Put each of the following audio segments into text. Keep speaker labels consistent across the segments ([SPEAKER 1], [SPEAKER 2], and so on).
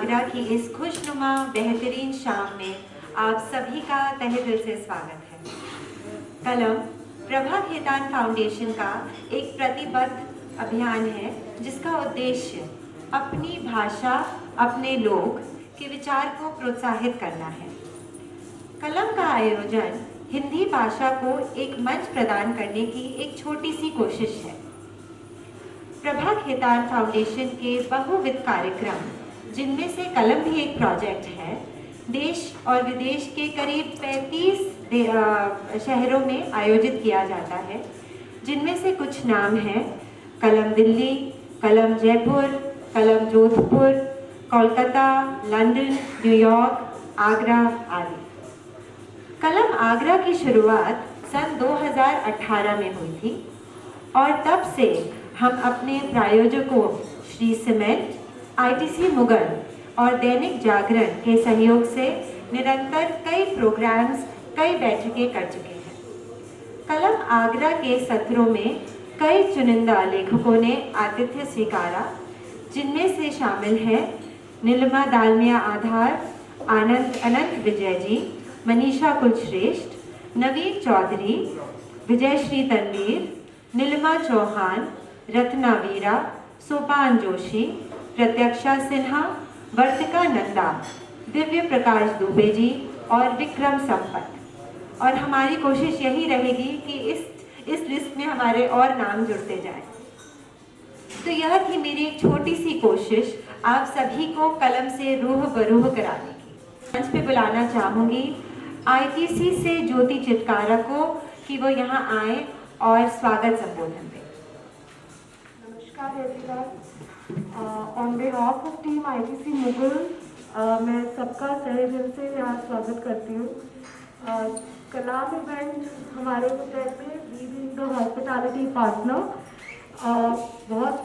[SPEAKER 1] आगरा की इस खुशनुमा बेहतरीन शाम में आप सभी का तहे दिल से स्वागत है। कलम प्रभा खेतान फाउंडेशन का एक प्रतिबद्ध अभियान है जिसका उद्देश्य अपनी भाषा, अपने लोग के विचार को प्रोत्साहित करना है। कलम का आयोजन हिंदी भाषा को एक मंच प्रदान करने की एक छोटी सी कोशिश है। प्रभा खेतान फाउंडेशन के बहुविध कार्यक्रम, जिनमें से कलम भी एक प्रोजेक्ट है, देश और विदेश के करीब 35 शहरों में आयोजित किया जाता है, जिनमें से कुछ नाम हैं कलम दिल्ली, कलम जयपुर, कलम जोधपुर, कोलकाता, लंदन, न्यूयॉर्क, आगरा आदि। कलम आगरा की शुरुआत सन 2018 में हुई थी और तब से हम अपने प्रायोजकों श्री सीमेंट, आईटीसी मुगल और दैनिक जागरण के सहयोग से निरंतर कई प्रोग्राम्स, कई बैठकें कर चुके हैं। कलम आगरा के सत्रों में कई चुनिंदा लेखकों ने आतिथ्य स्वीकारा, जिनमें से शामिल हैं नीलिमा दालमिया आधार, अनंत विजय जी, मनीषा कुलश्रेष्ठ, नवीन चौधरी, विजयश्री तनवीर, नीलिमा चौहान, रत्ना वीरा, सोपान जोशी, प्रत्यक्षा सिन्हा, वर्तिका नंदा, दिव्य प्रकाश दुबे जी और विक्रम संपत। और हमारी कोशिश यही रहेगी कि इस लिस्ट में हमारे और नाम जुड़ते जाएं। तो यह थी मेरी एक छोटी सी कोशिश आप सभी को कलम से रूह बरूह कराने की। मंच पे बुलाना चाहूँगी आईटीसी से ज्योति चितकारा को कि वो यहाँ आए और स्वागत संबोधन दें।
[SPEAKER 2] नमस्कार everyone, on behalf of team ITC Mughal मैं सबका तहे दिल से यहाँ स्वागत करती हूँ। कलाम इवेंट हमारे प्रोजेक्ट में we being the hospitality partner, बहुत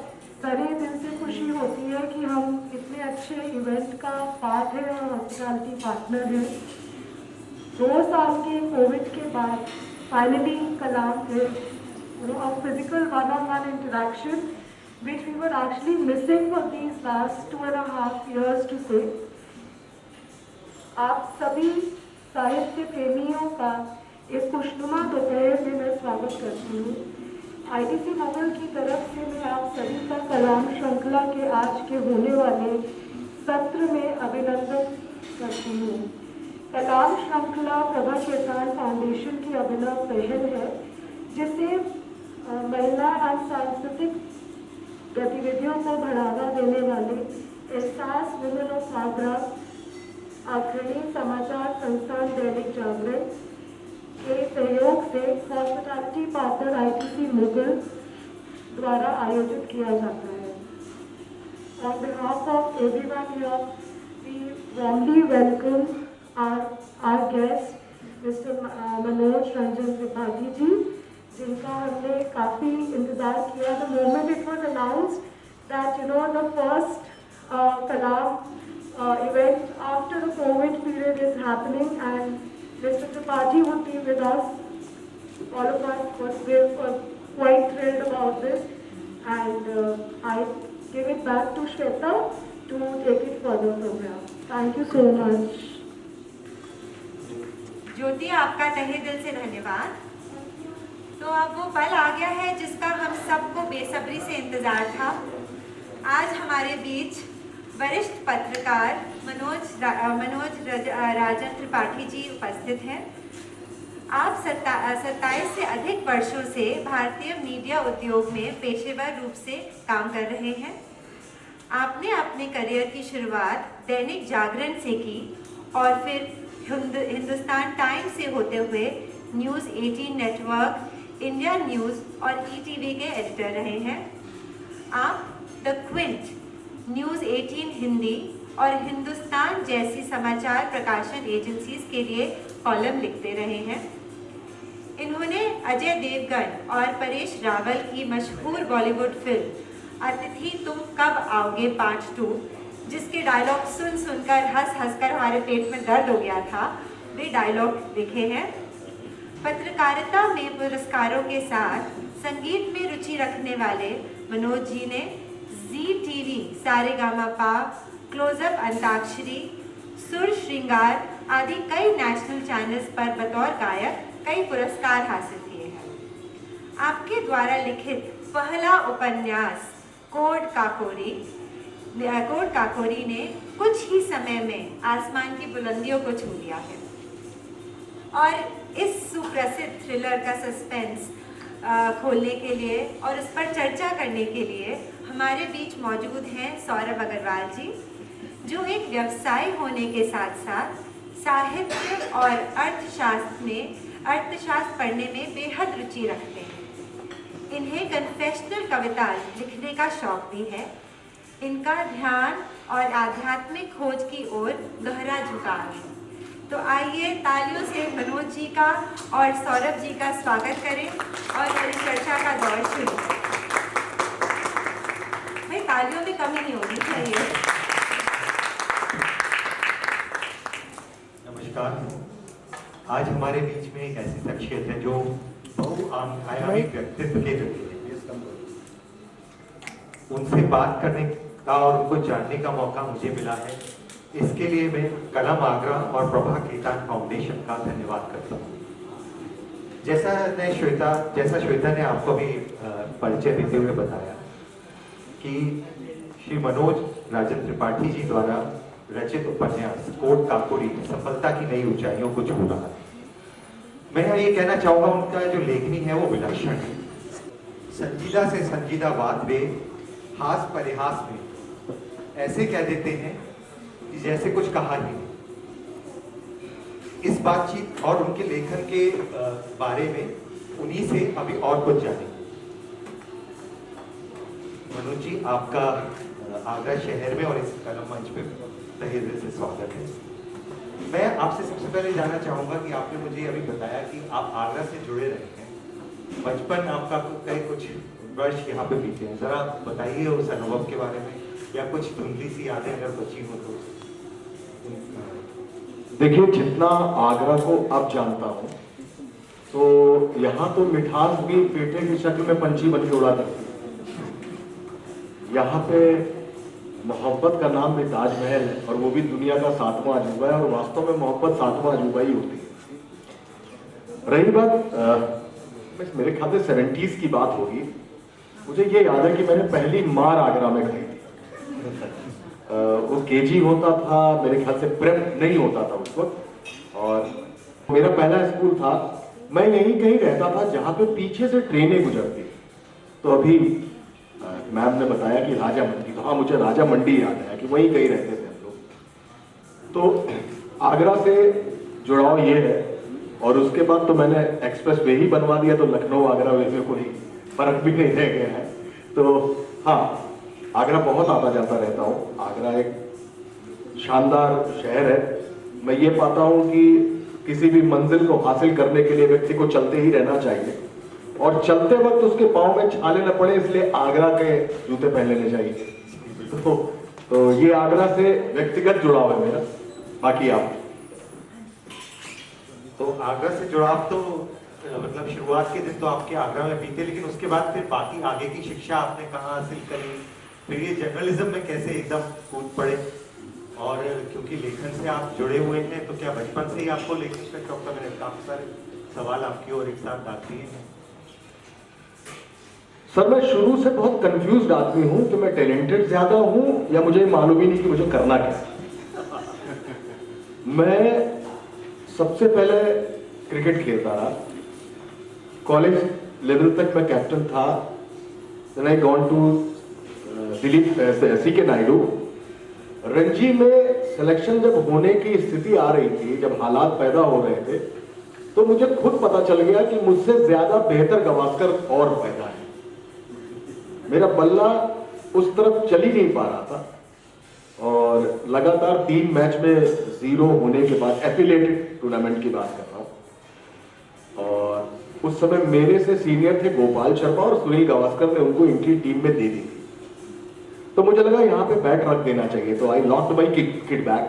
[SPEAKER 2] तहे दिल से खुशी होती है कि हम इतने अच्छे इवेंट का पार्ट है और हॉस्पिटैलिटी पार्टनर है। 2 साल के कोविड के बाद फाइनली कलाम है a physical one-on-one interaction which we were actually missing for these last 2.5 years to say. आप सभी साहित्य प्रेमियों का इस खुशनुमा दोपहर में मैं स्वागत करती हूँ। आईटीसी मुगल की तरफ से मैं आप सभी का कलाम श्रृंखला के आज के होने वाले सत्र में अभिनंदन करती हूँ। कलाम श्रृंखला प्रभा खेतान फाउंडेशन की अभिनव पहल है, जिसे महिला और सांस्कृतिक गतिविधियों को बढ़ावा देने वाले एहसास वुमेन ऑफ आगरा, अग्रणी समाचार संस्थान दैनिक जागरण के सहयोग से हॉस्पिटैलिटी पार्टनर आईटीसी मुगल द्वारा आयोजित किया जाता है। On behalf of everyone here we warmly welcome our guest mister Manoj Ranjan Tripathi ji, जिनका हमने काफ़ी इंतज़ार किया। The moment it was announced that the first Kalam event after the Covid period is happening and mister Tripathi would be with us, all of us were quite thrilled about this, and I give it back to Shweta to take it further from here. Thank you so much.
[SPEAKER 1] ज्योति, आपका तहे दिल से धन्यवाद। तो अब वो पल आ गया है जिसका हम सबको बेसब्री से इंतजार था। आज हमारे बीच वरिष्ठ पत्रकार मनोज राजन त्रिपाठी जी उपस्थित हैं। आप 27 से अधिक वर्षों से भारतीय मीडिया उद्योग में पेशेवर रूप से काम कर रहे हैं। आपने अपने करियर की शुरुआत दैनिक जागरण से की और फिर हिंदुस्तान टाइम्स से होते हुए न्यूज़ 18 नेटवर्क, इंडिया न्यूज़ और ईटीवी के एडिटर रहे हैं। आप द क्विंट, न्यूज़ 18 हिंदी और हिंदुस्तान जैसी समाचार प्रकाशन एजेंसीज के लिए कॉलम लिखते रहे हैं। इन्होंने अजय देवगन और परेश रावल की मशहूर बॉलीवुड फिल्म अतिथि तुम कब आओगे पार्ट 2, जिसके डायलॉग सुनकर हंस कर हमारे पेट में दर्द हो गया था, वे डायलॉग लिखे हैं। पत्रकारिता में पुरस्कारों के साथ संगीत में रुचि रखने वाले मनोज जी ने जी टीवी, सारेगामापा, क्लोजअप अंताक्षरी, सुर श्रृंगार आदि कई नेशनल चैनल्स पर बतौर गायक कई पुरस्कार हासिल किए हैं। आपके द्वारा लिखित पहला उपन्यास कोड काकोरी ने कुछ ही समय में आसमान की बुलंदियों को छू लिया है और इस सुप्रसिद्ध थ्रिलर का सस्पेंस खोलने के लिए और उस पर चर्चा करने के लिए हमारे बीच मौजूद हैं सौरभ अग्रवाल जी, जो एक व्यवसाय होने के साथ साथ साहित्य और अर्थशास्त्र पढ़ने में बेहद रुचि रखते हैं। इन्हें कन्फेशनल कविता लिखने का शौक भी है। इनका ध्यान और आध्यात्मिक खोज की ओर गहरा झुकाव है। तो आइए तालियों से मनोज जी का और सौरभ जी का स्वागत करें और इस चर्चा का दौर शुरू करें। भाई तालियों में कमी नहीं होनी चाहिए।
[SPEAKER 3] नमस्कार। आज हमारे बीच में एक ऐसी शख्सियत है जो बहुआयामी व्यक्तित्व के व्यक्ति हैं। उनसे बात करने का और उनको जानने का मौका मुझे मिला है। इसके लिए मैं कलम आगरा और प्रभा खेतान फाउंडेशन का धन्यवाद करता हूँ। जैसा श्वेता ने आपको भी परिचय देते हुए बताया कि श्री मनोज राजन त्रिपाठी जी द्वारा रचित उपन्यास कोड काकोरी सफलता की नई ऊंचाइयों को छू रहा है। मैं ये कहना चाहूंगा, उनका जो लेखनी है वो विलक्षण है। संजीदा से संजीदा बात वे हास परिहास में ऐसे कह देते हैं कि जैसे कुछ कहा ही नहीं। इस बातचीत और उनके लेखन के बारे में उन्हीं से अभी और कुछ जाने। मनोज जी, आपका आगरा शहर में और इस कलम मंच पे तहे दिल से स्वागत है। मैं आपसे सबसे पहले जानना चाहूंगा कि आपने मुझे अभी बताया कि आप आगरा से जुड़े रहे हैं। बचपन आपका कई कुछ वर्ष यहाँ पे बीते हैं। जरा बताइए उस अनुभव के बारे में, या कुछ धुंधली सी यादें अगर बची हो तो।
[SPEAKER 4] देखिए, जितना आगरा को अब जानता हूँ तो यहाँ तो मिठास भी पेटे की शक्ल में पंछी बन के उड़ा करती है। यहाँ पे मोहब्बत का नाम भी ताजमहल है और वो भी दुनिया का 7वां अजूबा है, और वास्तव में मोहब्बत 7वां अजूबा ही होती है। रही बात मेरे ख्याल से 70s की बात होगी। मुझे ये याद है कि मैंने पहली मार आगरा में खाई थी। वो केजी होता था, मेरे ख्याल से प्रेप नहीं होता था उस वक्त, और मेरा पहला स्कूल था। मैं यहीं कहीं रहता था जहाँ पे पीछे से ट्रेनें गुजरती। तो अभी मैम ने बताया कि राजा मंडी, तो हाँ, मुझे राजा मंडी याद आया कि वहीं कहीं रहते थे हम लोग। तो आगरा से जुड़ाव ये है, और उसके बाद तो मैंने एक्सप्रेस वे ही बनवा दिया, तो लखनऊ आगरा वे में कोई फर्क भी नहीं रह गया है। तो हाँ, आगरा बहुत आता जाता रहता हूँ। आगरा एक शानदार शहर है। मैं ये पाता हूँ कि किसी भी मंजिल को हासिल करने के लिए व्यक्ति को चलते ही रहना चाहिए, और चलते वक्त उसके पाँव में छाले न पड़े, इसलिए आगरा के जूते पहन लेने चाहिए। तो ये आगरा से व्यक्तिगत जुड़ाव है मेरा। बाकी आप?
[SPEAKER 3] तो आगरा से जुड़ाव तो मतलब शुरुआत के दिन तो आपके आगरा में बीते, लेकिन उसके बाद फिर बाकी आगे की शिक्षा आपने कहाँ हासिल करी, फिर ये जर्नलिज्म में कैसे एकदम कूद पड़े, और क्योंकि लेखन से आप जुड़े हुए हैं तो क्या बचपन से ही आपको लेखन का शौक था? मैंने काफी सारे सवाल आपकी ओर एक साथ डाल दिए हैं।
[SPEAKER 4] सर, मैं शुरू से बहुत कंफ्यूज्ड आदमी हूँ कि मैं टैलेंटेड ज्यादा हूँ या मुझे मालूम ही नहीं कि मुझे करना क्या है। मैं सबसे पहले क्रिकेट खेलता रहा। कॉलेज लेवल तक मैं कैप्टन था। Then I gone to Dilip CK Naidu. Ranji में सिलेक्शन जब होने की स्थिति आ रही थी, जब हालात पैदा हो रहे थे, तो मुझे खुद पता चल गया कि मुझसे ज्यादा बेहतर गवास्कर और पैदा है। मेरा बल्ला उस तरफ चल ही नहीं पा रहा था, और लगातार 3 मैच में 0 होने के बाद, एफिलिएटेड टूर्नामेंट की बात कर रहा हूं, और उस समय मेरे से सीनियर थे गोपाल शर्मा और सुनील गावस्कर ने उनको इनकी टीम में दे दी थी। तो मुझे लगा यहाँ पे बैट रख देना चाहिए, तो I lost my kid back.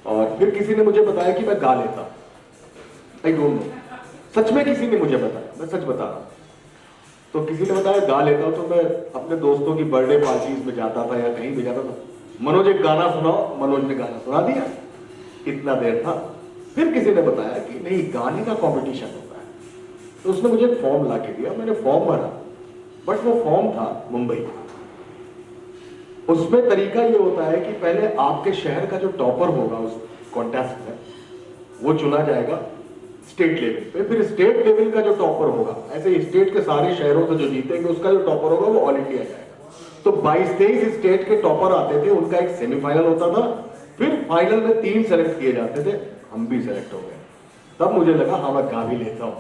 [SPEAKER 4] और फिर किसी ने मुझे बताया कि मैं गा लेता। आई डोंट नो, सच में किसी ने मुझे बताया, मैं सच बता रहा हूँ। तो किसी ने बताया गा लेता हूँ, तो मैं अपने दोस्तों की बर्थडे पार्टीज में जाता था या कहीं भी जाता था, मनोज एक गाना सुनाओ, मनोज ने गाना सुना दिया, इतना देर था। फिर किसी ने बताया कि नहीं गाने का कंपटीशन होता है, तो उसने मुझे एक फॉर्म ला के दिया, मैंने फॉर्म भरा, बट वो फॉर्म था मुंबई। उसमें तरीका ये होता है कि पहले आपके शहर का जो टॉपर होगा उस कॉन्टेस्ट में, वो चुना जाएगा स्टेट लेवल पे, फिर स्टेट लेवल का जो टॉपर होगा, ऐसे स्टेट के सारे शहरों से जो जीतेंगे उसका जो टॉपर होगा वो ऑल इंडिया जाएगा। तो 22-23 स्टेट के टॉपर आते थे, उनका एक सेमीफाइनल होता था, फिर फाइनल में 3 सेलेक्ट किए जाते थे, हम भी सेलेक्ट हो गए। तब मुझे लगा हाँ मैं गा भी लेता हूं।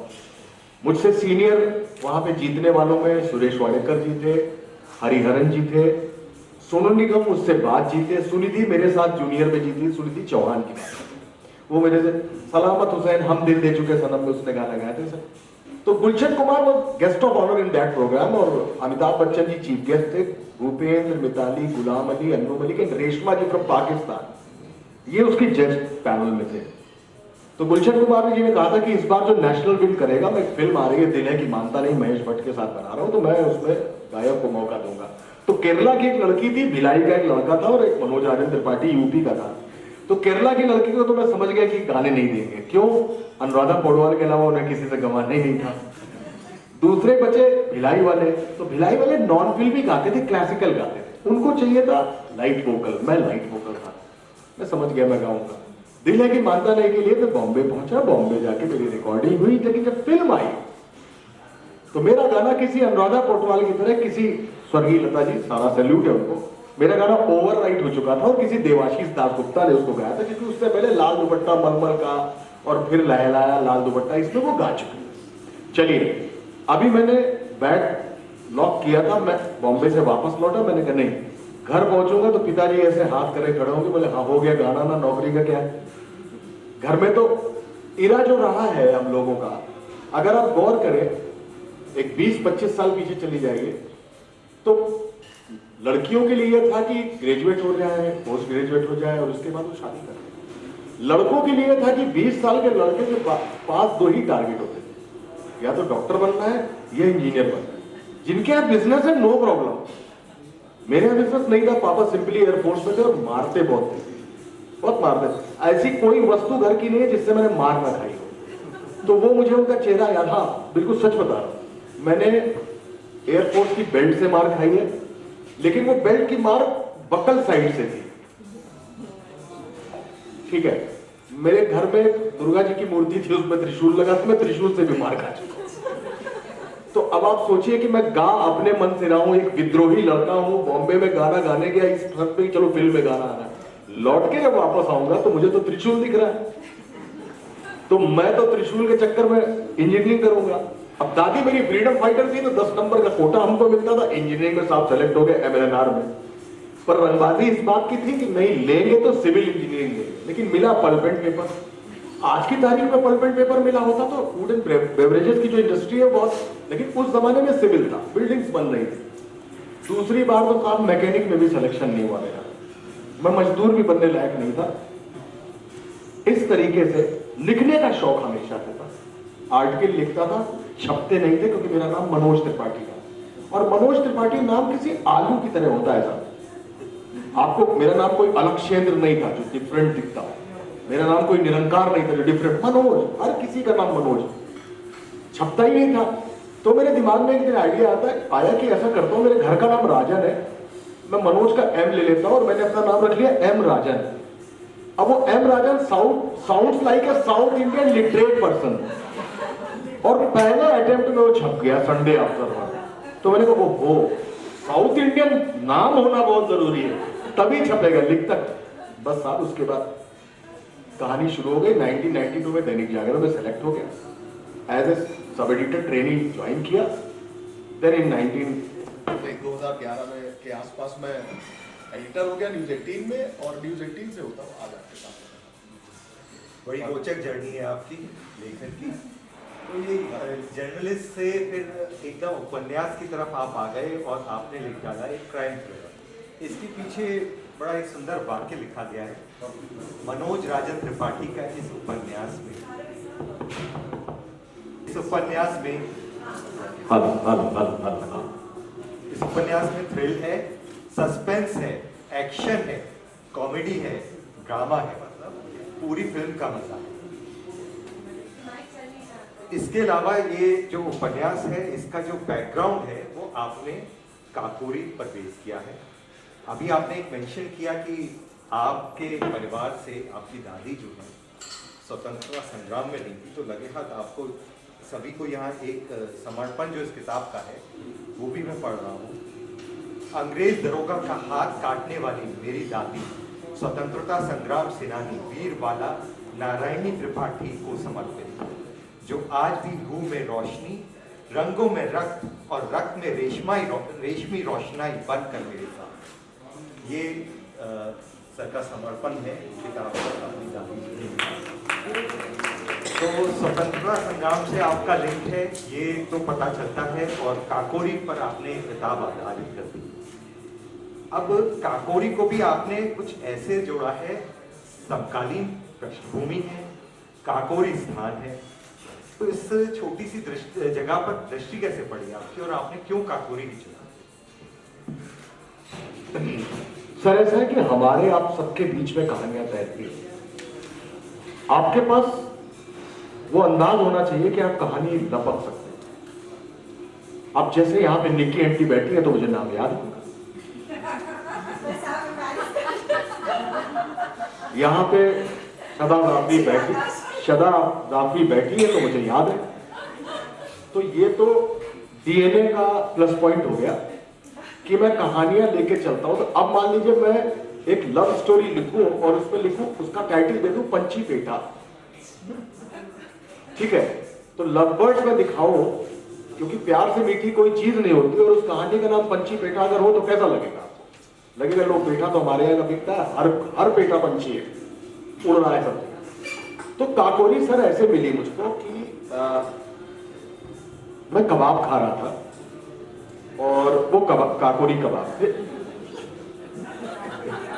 [SPEAKER 4] मुझसे सीनियर वहां पे जीतने वालों में सुरेश वाडेकर जी थे, हरिहरन जी थे, सोनू निगम उससे बाद जीते, सुनिधि मेरे साथ जूनियर में जीती, सुनिधि चौहान की बात, वो मेरे से सलामत हुसैन हम दिल दे चुके सनम में उसने गाना गाया था सर। तो गुलशन कुमार वो guest of honour in that programme, और अमिताभ बच्चन जी चीफ गेस्ट थे, भूपेंद्र, मिताली, गुलाम अली, अन्नू मलिक एंड रेशमा जी फ्रॉम पाकिस्तान, ये उसकी जज पैनल में थे। तो गुलशन कुमार जी ने कहा था कि इस बार जो नेशनल विन करेगा, मैं एक फिल्म आ रही है दिल है कि मानता नहीं, महेश भट्ट के साथ बना रहा हूं, तो मैं उसमें गायक को मौका दूंगा। तो केरला की एक लड़की थी, भिलाई का एक लड़का था, और एक मनोज राजन त्रिपाठी यूपी का था। तो केरला की लड़की को तो मैं समझ गया कि गाने नहीं देंगे, क्यों, अनुराधा पौडवाल के अलावा उन्हें किसी से गवाना ही नहीं था। दूसरे बचे भिलाई वाले, तो भिलाई वाले नॉन फिल्मी गाते थे, क्लासिकल गाते थे, उनको चाहिए था लाइट वोकल, मैं लाइट वोकल था, मैं समझ गया मैं गाऊंगा। दिल है कि मानता नहीं के लिए मैं बॉम्बे पहुंचा, बॉम्बे जाके मेरी रिकॉर्डिंग हुई, लेकिन जब फिल्म आई तो मेरा गाना किसी अनुराधा पौडवाल की तरह, किसी स्वर्गीय लता जी, सारा सैल्यूट है उनको, मेरा गाना ओवर राइट हो चुका था, और किसी देवाशीष दासगुप्ता ने उसको गाया था, क्योंकि उससे पहले लाल दुपट्टा मलमल का और फिर लहलाया लाल दुपट्टा, इसमें वो गा चुके। चलिए अभी मैंने बैग लॉक किया था, मैं बॉम्बे से वापस लौटा, मैंने कहा नहीं घर पहुंचूंगा तो पिताजी ऐसे हाथ करे खड़े होंगे, बोले हाँ हो गया गाना, ना नौकरी का क्या है। घर में तो इरा जो रहा है हम लोगों का, अगर आप गौर करें एक 20-25 साल पीछे चली जाइए, तो लड़कियों के लिए यह था कि ग्रेजुएट हो जाए, पोस्ट ग्रेजुएट हो जाए और उसके बाद वो शादी करें। लड़कों के लिए था कि 20 साल के लड़के के पास 2 ही टारगेट होते थे, या तो डॉक्टर बनना है या इंजीनियर बनना है। जिनके यहाँ बिजनेस है नो प्रॉब्लम, मेरे यहाँ बिजनेस नहीं था, पापा सिंपली एयरफोर्स में थे और मारते बहुत थे, बहुत मारते। ऐसी कोई वस्तु घर की नहीं है जिससे मैंने मार ना खाई हो। तो वो मुझे उनका चेहरा याद, हाँ बिल्कुल सच बता रहा हूं, मैंने एयरफोर्स की बेल्ट से मार खाई है, लेकिन वो बेल्ट की मार बकल साइड से थी, ठीक है। मेरे घर में दुर्गा जी की मूर्ति थी, उसमें त्रिशूल लगा था, मैं त्रिशूल से भी मार खा चुका। तो अब आप सोचिए कि मैं गा अपने मन से रहा हूं, एक विद्रोही लड़का हूं, बॉम्बे में गाना गाने गया इस ट्रक पे, चलो फिल्म में गाना आना है, लौट के जब वापस आऊंगा तो मुझे तो त्रिशूल दिख रहा है, तो मैं तो त्रिशूल के चक्कर में इंजीनियरिंग करूंगा। अब दादी मेरी फ्रीडम फाइटर थी, तो 10 नंबर का कोटा हमको मिलता था, इंजीनियरिंग में साहब सेलेक्ट हो गए MLNR में, पर रंगबाजी इस बात की थी कि नहीं लेंगे तो सिविल इंजीनियरिंग लेंगे, लेकिन मिला पल्प एंड पेपर। आज की तारीख में पल्प एंड पेपर मिला होता तो फूड एंड बेवरेजेस की जो इंडस्ट्री है बहुत, लेकिन उस जमाने में सिविल था, बिल्डिंग्स बन रही थी। दूसरी बार तो काम मैकेनिक में भी सिलेक्शन नहीं हुआ मेरा, मैं मजदूर भी बनने लायक नहीं था। इस तरीके से लिखने का शौक हमेशा से था, आर्टिकल लिखता था, छपते नहीं थे क्योंकि मेरा नाम मनोज त्रिपाठी था, और मनोज त्रिपाठी नाम किसी आलू की तरह होता है साहब। आपको मेरा नाम कोई अलक्षेंद्र नहीं था जो डिफरेंट दिखता, मेरा नाम कोई निरंकार नहीं था जो डिफरेंट, मनोज, हर किसी का नाम मनोज, छपता ही नहीं था। तो मेरे दिमाग में एक दिन आइडिया आया कि ऐसा करता हूं, मेरे घर का नाम राजन है, मैं मनोज का M ले लेता हूं और मैंने अपना नाम रख लिया M राजन। अब वो M Rajan sounds like a south Indian literate person, और पहले अटेम्प्ट में वो छप गया, संडे ऑब्जर्वर। तो मैंने कहा वो साउथ इंडियन नाम होना बहुत जरूरी है, तभी छपेगा, लिख तक बस साहब। उसके बाद कहानी शुरू हो गई। 1992 में दैनिक जागरण में सेलेक्ट हो गया, as a sub editor training join किया। देन इन 2011 में के आसपास में एडिटर हो गया न्यूज 18 में, और न्यूज 18 से होता हुआ आज आपके साथ।
[SPEAKER 3] बड़ी रोचक जर्नी है आपकी लेखन की। तो ये जर्नलिस्ट से फिर एकदम उपन्यास की तरफ आप आ गए और आपने लिख डाला एक क्राइम थ्रिलर। इसके पीछे बड़ा एक सुंदर वाक्य लिखा गया है मनोज राजन त्रिपाठी का इस उपन्यास में। इस उपन्यास में थ्रिल है, सस्पेंस है, एक्शन है, कॉमेडी है, ड्रामा है, मतलब पूरी फिल्म का मजा है। इसके अलावा ये जो उपन्यास है, इसका जो बैकग्राउंड है वो आपने काकोरी पर बेस किया है। अभी आपने एक मेंशन किया कि आपके परिवार से आपकी दादी जो है स्वतंत्रता संग्राम में नहीं थी, तो लगे हाथ आपको सभी को यहाँ एक समर्पण जो इस किताब का है वो भी मैं पढ़ रहा हूँ। अंग्रेज दरोगा का हाथ काटने वाली मेरी दादी स्वतंत्रता संग्राम सेनानी वीरबाला नारायणी त्रिपाठी को समर्पित, जो आज भी रूह में रोशनी, रंगों में रक्त और रक्त में रेशमी रोशनाई बनकर मेरे साथ। ये सर का समर्पण है किताब पर अपनी दादी को। तो स्वतंत्रता संग्राम से आपका लिंक है ये तो पता चलता है, और काकोरी पर आपने किताब आधारित कर दी। अब काकोरी को भी आपने कुछ ऐसे जोड़ा है, समकालीन पृष्ठभूमि है, काकोरी स्थान है, तो इस छोटी सी जगह पर दृष्टि कैसे पड़ी आपकी, और आपने क्यों काकोरी ही चुना?
[SPEAKER 4] सर ऐसा है कि हमारे आप सबके बीच में कहानियां तैरती हैं। आपके पास वो अंदाज होना चाहिए कि आप कहानी लपक सकते हैं। अब जैसे यहां पे निक्की आंटी बैठी है तो मुझे नाम याद होगा, यहां पे शदा जाफी बैठी है तो मुझे याद है। तो ये तो डीएनए का प्लस पॉइंट हो गया कि मैं कहानियां लेके चलता हूं। तो अब मान लीजिए मैं एक लव स्टोरी लिखूं और उसमें लिखूं, उसका टाइटल दे दूं पंछी पेटा, ठीक है, तो लव बर्ड्स में दिखाऊं, क्योंकि प्यार से मीठी कोई चीज नहीं होती, और उस कहानी का नाम पंछी पेटा अगर हो तो कैसा लगेगा आपको? लगेगा लोग पेटा तो हमारे यहाँ का बिकता है, हर पेटा पंछी है, उड़ रहा है सब। तो काकोरी सर ऐसे मिली मुझको कि मैं कबाब खा रहा था और वो काकोरी कबाब थे।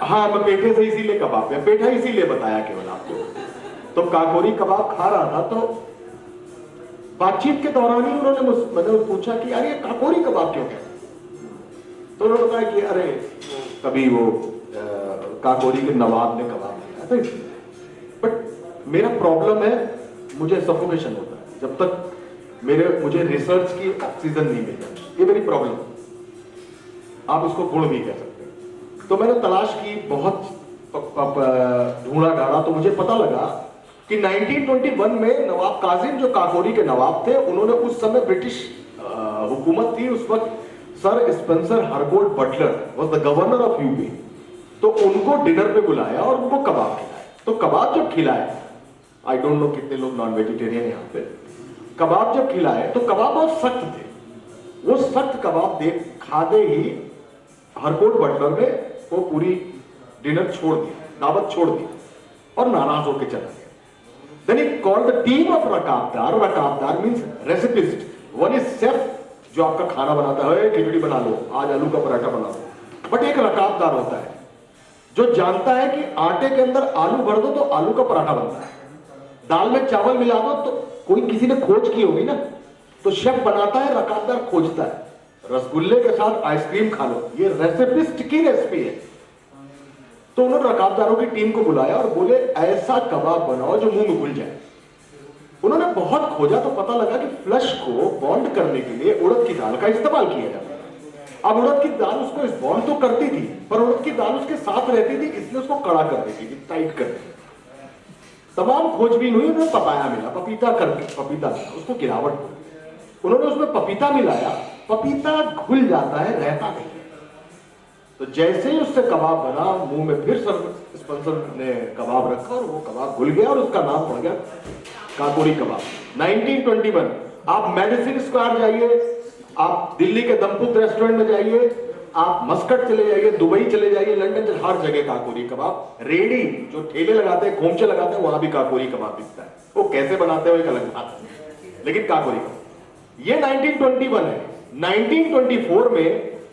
[SPEAKER 4] हाँ, मैं पेठे से इसीलिए कबाब है, पेठा इसीलिए बताया केवल आपको। तो काकोरी कबाब खा रहा था, तो बातचीत के दौरान ही उन्होंने मुझसे पूछा कि यार ये काकोरी कबाब क्यों कहते? तो उन्होंने बताया कि अरे कभी वो काकोरी के नवाब ने कबाब दिया था। बट मेरा प्रॉब्लम है, मुझे सफोकेशन होता है जब तक मुझे रिसर्च की ऑक्सीजन नहीं मिल जाती, ये मेरी प्रॉब्लम, आप उसको गुण भी कह सकते हैं। तो मैंने तलाश की, बहुत ढूंढा ढाड़ा, तो मुझे पता लगा कि 1921 में नवाब काजिम जो काकोरी के नवाब थे, उन्होंने उस समय ब्रिटिश हुकूमत थी, उस वक्त sir Spencer Harcourt Butler was the governor of UP, तो उनको डिनर पे बुलाया और उनको कबाब खिलाया। तो कबाब जब खिलाए, आई डोंट नो कितने लोग नॉन वेजिटेरियन है यहाँ पे, कबाब जब खिलाए तो कबाब बहुत सख्त थे। वो सख्त कबाब खाते ही हरगोल्ड बटलर ने वो पूरी डिनर छोड़ दी, दावत छोड़ दी और नाराज होकर चला गया। Then he called the team of रकाबदार। रकाबदार means recipist, one is chef जो आपका खाना बनाता है, खिचड़ी बना लो, आज आलू का पराठा बना लो। बट एक रकाबदार होता है जो जानता है कि आटे के अंदर आलू भर दो तो आलू का पराठा बनता है, दाल में चावल मिला दो तो कोई किसी ने खोज की होगी ना, तो शेफ बनाता है, रकाबदार खोजता है। रसगुल्ले के साथ आइसक्रीम खा लो, ये रेसिपिस्ट की रेसिपी है। तो उन्होंने रकाबदारों की टीम को बुलाया और बोले ऐसा कबाब बनाओ जो मुंह में घुल जाए। उन्होंने बहुत खोजा तो पता लगा कि फ्लश को बॉन्ड करने के लिए उड़द की दाल का इस्तेमाल किया जाता है। अब उड़द की दाल उसको इस बॉन्ड तो करती थी, पर उड़द की दाल उसके साथ रहती थी, इसलिए उसको कड़ा कर देती थी, टाइट कर देती थी। तमाम खोजबीन हुई, उन्हें पपाया मिला, पपीता मिला, उसको गिरावट हुई। उन्होंने उसमें पपीता मिलाया, पपीता घुल जाता है, रहता नहीं। तो जैसे ही उससे कबाब बना, मुंह में फिर स्पेंसर ने कबाब रखा और वो कबाब घुल गया और उसका नाम पड़ गया काकोरी कबाब। 1921 आप मेडिसिन स्क्वायर जाइए, आप दिल्ली के दमपुत रेस्टोरेंट में जाइए, आप मस्कट चले जाइए, दुबई चले जाइए, लंदन चले, हर जगह काकोरी कबाब। रेडी जो ठेले लगाते हैं, खोमचे लगाते हैं, वहां भी काकोरी कबाब बिकता है। वो कैसे बनाते हैं एक अलग बात है, लेकिन काकोरी कबाब। ये 1921 है। 1924 में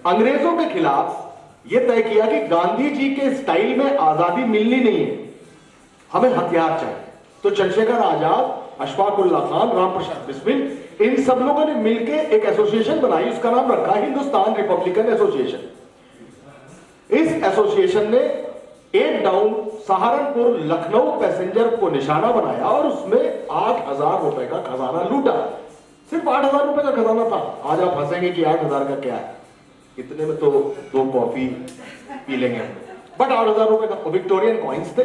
[SPEAKER 4] अंग्रेजों के खिलाफ यह तय किया कि गांधी जी के स्टाइल में आजादी मिलनी नहीं है, हमें हथियार चाहिए। तो चंद्रशेखर आजाद, अशफाक उल्लाह खान, राम प्रसाद बिस्मिल, इन सब लोगों ने मिलकर एक एसोसिएशन बनाई, उसका नाम रखा हिंदुस्तान रिपब्लिकन एसोसिएशन। इस एसोसिएशन ने एक डाउन सहारनपुर लखनऊ पैसेंजर को निशाना बनाया और उसमें 8,000 रुपए का खजाना लूटा। सिर्फ 8,000 रुपए का खजाना था। आज आप हंसेंगे कि 8,000 का क्या है, इतने में तो 2 कॉफी पी लेंगे, बट 8,000 रुपए का विक्टोरियन कॉइन्स थे।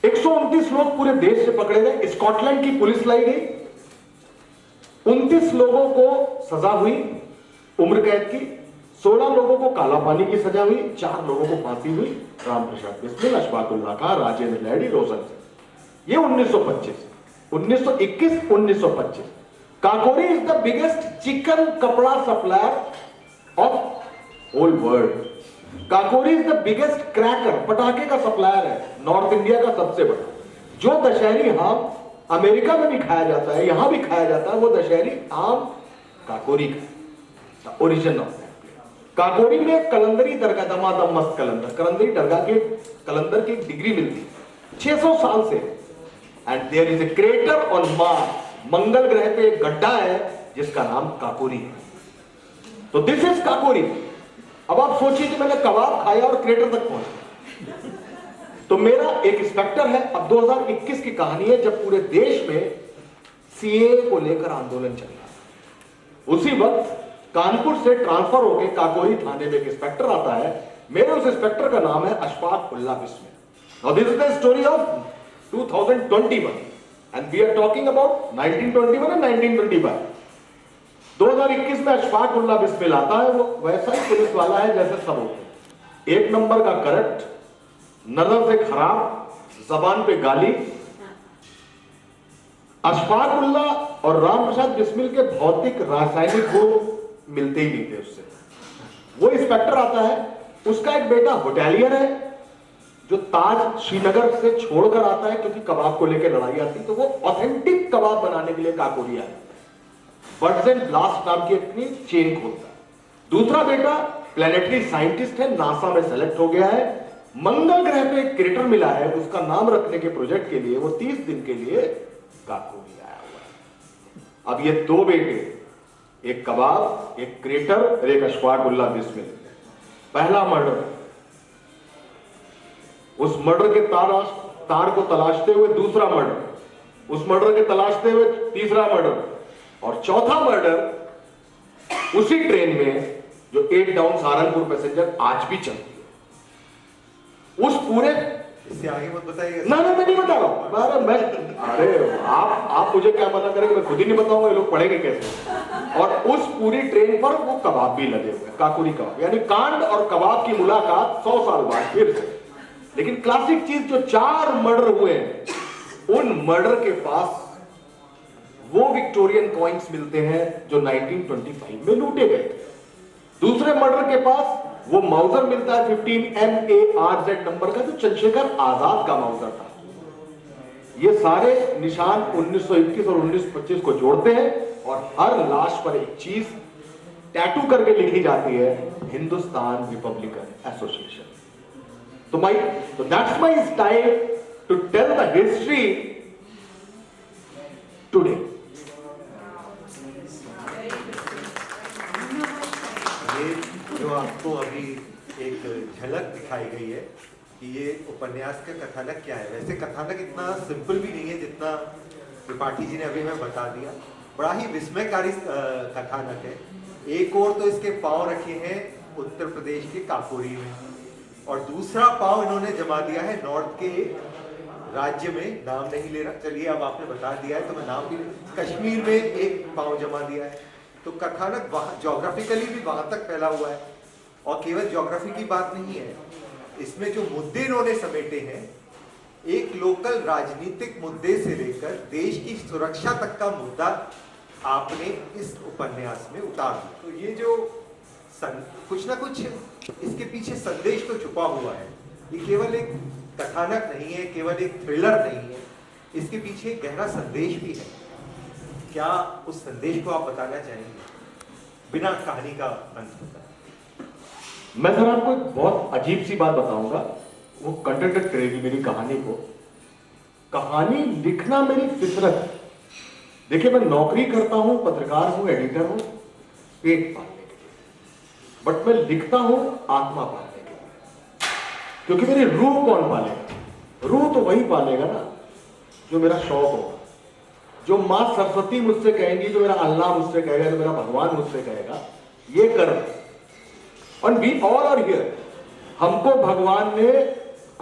[SPEAKER 4] 129 लोग पूरे देश से पकड़े गए। स्कॉटलैंड की पुलिस लाई गई। 29 लोगों को सजा हुई उम्र कैद की, 16 लोगों को काला पानी की सजा हुई, 4 लोगों को फांसी हुई। रामप्रसाद बिस्मिल, अशफाकुल्लाह खां, राजेंद्र लहड़ी, रोशन सिंह। ये 1925, 1921, 1925। Kakori is the biggest chikan kapda supplier of whole world. Kakori is the biggest cracker, पटाखे का सप्लायर है, नॉर्थ इंडिया का सबसे बड़ा। जो दशहरी आम अमेरिका में भी खाया जाता है, यहां भी खाया जाता है, वो दशहरी आम काकोरी का ओरिजिन ऑफ काकोरी में कलंदरी दरगाह, दमादम मस्त कलंदर, कलंदरी दरगाह के कलंदर की डिग्री मिलती है 600 साल से। And there is a crater on Mars, Mangal ग्रह पे एक गड्ढा है जिसका नाम काकोरी है। तो दिस इज काकोरी। अब आप सोचिए कि मैंने कबाब खाया और क्रेटर तक पहुंचा। तो मेरा एक इंस्पेक्टर है। अब 2021 की कहानी है जब पूरे देश में सीए को लेकर आंदोलन चल रहा है। उसी वक्त कानपुर से ट्रांसफर होकर काकोरी थाने में एक इंस्पेक्टर आता है। मेरे उस इंस्पेक्टर का नाम है Ashfaq Ullah Bismil. Now this is the story of 2021 and we are talking about 1921 and 1925। 2021 में अशफाक उल्लाह बिस्मिल आता है। वो वैसा ही पुलिस वाला है जैसे सब होते, 1 नंबर का करप्ट, नजर से खराब, जबान पे गाली। अशफाक उल्लाह और रामप्रसाद बिस्मिल के भौतिक रासायनिक गुण मिलते ही नहीं थे उससे। वो इंस्पेक्टर आता है, उसका एक बेटा होटेलियर है जो ताज श्रीनगर से छोड़कर आता है क्योंकि कबाब को लेकर लड़ाई आती, तो वो ऑथेंटिक कबाब बनाने के लिए काकोरी आया। बर्ड्स एंड ब्लास्ट नाम की अपनी चेन खोलता है। दूसरा बेटा प्लेनेटरी साइंटिस्ट है, नासा में सेलेक्ट हो गया है। मंगल ग्रह पे एक क्रेटर मिला है, उसका नाम रखने के प्रोजेक्ट के लिए वो 30 दिन के लिए काकोरी आया हुआ है। अब ये 2 बेटे, एक कबाब, एक क्रेटर और एक अशफाक उल्लाह बिस्मिल। पहला मर्डर, उस मर्डर के तार को तलाशते हुए दूसरा मर्डर, उस मर्डर के तलाशते हुए तीसरा मर्डर, और चौथा मर्डर उसी ट्रेन में जो 8 डाउन सहारनपुर पैसेंजर आज भी चलती है। उस पूरे,
[SPEAKER 3] इससे आगे मत बताइए।
[SPEAKER 4] ना मैं नहीं बता रहा हूं। अरे आप मुझे क्या मना करेंगे, मैं खुद ही नहीं बताऊंगा, ये लोग पढ़ेंगे कैसे। और उस पूरी ट्रेन पर वो कबाब भी लगे हुए, काकोरी कबाब, यानी कांड और कबाब की मुलाकात 100 साल बाद फिर से। लेकिन क्लासिक चीज, जो 4 मर्डर हुए हैं, उन मर्डर के पास वो विक्टोरियन कॉइन्स मिलते हैं जो 1925 में लूटे गए थे। दूसरे मर्डर के पास वो माउजर मिलता है 15 MARZ नंबर का, जो चंद्रशेखर आजाद का माउजर था। ये सारे निशान 1921 और 1925 को जोड़ते हैं और हर लाश पर एक चीज टैटू करके लिखी जाती है, हिंदुस्तान रिपब्लिकन एसोसिएशन। तो that's my style to tell the history today.
[SPEAKER 3] ये जो आपको अभी एक झलक दिखाई गई है कि ये उपन्यास का कथानक क्या है। वैसे कथानक इतना सिंपल भी नहीं है जितना त्रिपाठी जी ने अभी हमें बता दिया। बड़ा ही विस्मयकारी कथानक है। एक और तो इसके पांव रखे हैं उत्तर प्रदेश के काकोरी में, और दूसरा पांव इन्होंने जमा दिया है नॉर्थ के राज्य में, नाम नहीं ले रहा, चलिए अब आपने बता दिया है तो मैं नाम भी, कश्मीर में एक पांव जमा दिया है। तो कथानक ज्योग्राफिकली भी वहां तक फैला हुआ है। और केवल ज्योग्राफी की बात नहीं है, इसमें जो मुद्दे इन्होंने समेटे हैं, एक लोकल राजनीतिक मुद्दे से लेकर देश की सुरक्षा तक का मुद्दा आपने इस उपन्यास में उतार दिया। तो ये जो कुछ ना कुछ इसके पीछे संदेश तो छुपा हुआ है। ये केवल एक कथानक नहीं है, केवल एक थ्रिलर नहीं है, इसके पीछे एक गहरा संदेश भी है। क्या उस संदेश को आप बताना चाहेंगे बिना कहानी का अंत बताए?
[SPEAKER 4] मैं सर आपको एक बहुत अजीब सी बात बताऊंगा, वो कंटेंट करेगी मेरी कहानी को। कहानी लिखना मेरी फितरत है। देखिए, मैं नौकरी करता हूं, पत्रकार हूं, एडिटर हूं, पेट पालने के लिए। बट मैं लिखता हूं आत्मा पालने के लिए, क्योंकि मेरी रूह कौन पालेगा? रूह तो वही पालेगा ना जो मेरा शौक होगा, जो मां सरस्वती मुझसे कहेंगी, जो मेरा अल्लाह मुझसे कहेगा, जो मेरा भगवान मुझसे कहेगा, ये कर। और वी ऑल आर हियर, हमको भगवान ने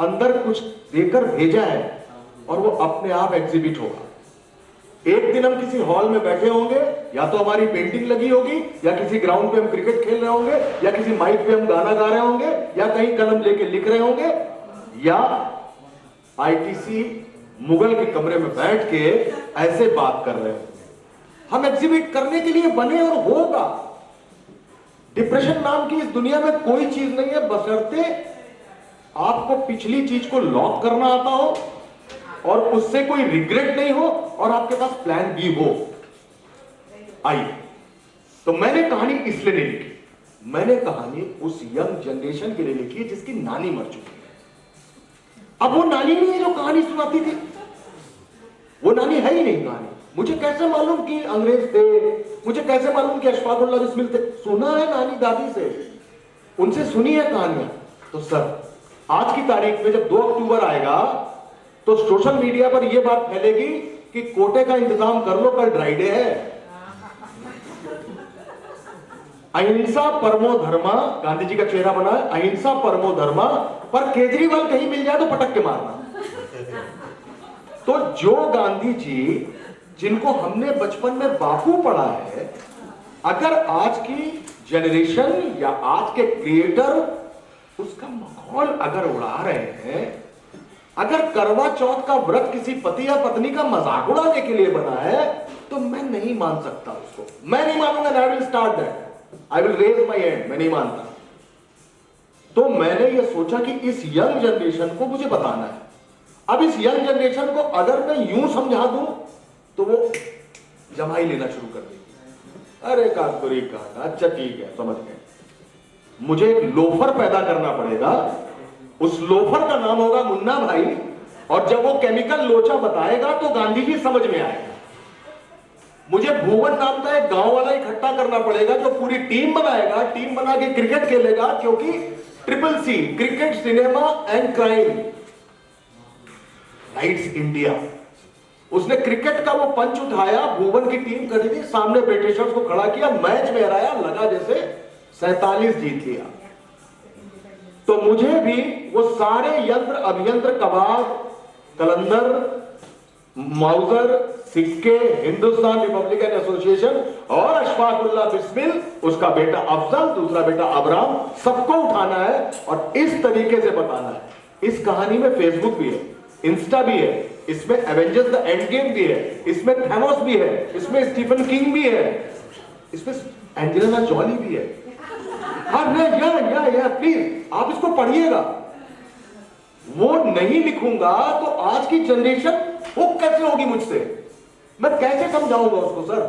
[SPEAKER 4] अंदर कुछ देकर भेजा है और वो अपने आप एग्जिबिट होगा। एक दिन हम किसी हॉल में बैठे होंगे, या तो हमारी पेंटिंग लगी होगी, या किसी ग्राउंड पे हम क्रिकेट खेल रहे होंगे, या किसी माइक पे हम गाना गा रहे होंगे, या कहीं कलम लेके लिख रहे होंगे, या आईटीसी मुगल के कमरे में बैठ के ऐसे बात कर रहे होंगे। हम एग्जिबिट करने के लिए बने और होगा। डिप्रेशन नाम की इस दुनिया में कोई चीज नहीं है, बशर्ते आपको पिछली चीज को लॉक करना आता हो और उससे कोई रिग्रेट नहीं हो और आपके पास प्लान बी हो। आइए, तो मैंने कहानी इसलिए नहीं लिखी, मैंने कहानी उस यंग जनरेशन के लिए लिखी है जिसकी नानी मर चुकी है। अब वो नानी नहीं है जो कहानी सुनाती थी, वो नानी है ही नहीं कहानी। मुझे कैसे मालूम कि अंग्रेज थे, मुझे कैसे मालूम कि अशफाकुल्लाह बिस्मिल थे? सुना है नानी दादी से, उनसे सुनी है कहानियां। तो सर, आज की तारीख में जब 2 अक्टूबर आएगा तो सोशल मीडिया पर यह बात फैलेगी कि कोटे का इंतजाम कर लो, कल ड्राई डे है। अहिंसा परमो धर्मा, गांधी जी का चेहरा बना है, अहिंसा परमो धर्मा, पर केजरीवाल कहीं मिल जाए तो पटक के मारना। तो जो गांधी जी जिनको हमने बचपन में बापू पढ़ा है, अगर आज की जनरेशन या आज के क्रिएटर उसका माहौल अगर उड़ा रहे हैं, अगर करवा चौथ का व्रत किसी पति या पत्नी का मजाक उड़ाने के लिए बना है, तो मैं नहीं मान सकता उसको। मैं नहीं मानूंगा। I will start that, I will raise my hand. मैं नहीं मानता। तो मैंने ये सोचा कि इस यंग जनरेशन को मुझे बताना है। अब इस यंग जनरेशन को अगर मैं यूं समझा दूं तो वो जमाई लेना शुरू कर देगी। अरे काकुरी का, अच्छा ठीक है, समझ गए। मुझे एक लोफर पैदा करना पड़ेगा, उस लोफर का नाम होगा मुन्ना भाई, और जब वो केमिकल लोचा बताएगा तो गांधी जी समझ में आएगा। मुझे भुवन नाम का एक गांव वाला इकट्ठा करना पड़ेगा जो पूरी टीम बनाएगा, टीम बना के क्रिकेट खेलेगा, क्योंकि CCC, cricket, cinema and crime, rights India. उसने क्रिकेट का वो पंच उठाया, भुवन की टीम खरीदी, सामने ब्रिटिशर्स को खड़ा किया, मैच में हराया, लगा जैसे 47 जीत लिया। तो मुझे भी वो सारे यंत्र, अभियंत्र, कबाब, कलंदर, माउजर, सिक्के, हिंदुस्तान रिपब्लिकन एसोसिएशन और अशफाकुल्लाह बिस्मिल, उसका बेटा अफजल, दूसरा बेटा अबराम, सबको उठाना है और इस तरीके से बताना है। इस कहानी में फेसबुक भी है, इंस्टा भी है, इसमें एवेंजर्स द एंड गेम भी है, इसमें थैनोस भी है, इसमें स्टीफन किंग भी है, इसमें एंजेलिना जॉली भी है। हाँ, या प्लीज आप इसको पढ़िएगा। वो नहीं लिखूंगा तो आज की जनरेशन हुक कैसे होगी मुझसे? मैं कैसे समझाऊंगा उसको? सर,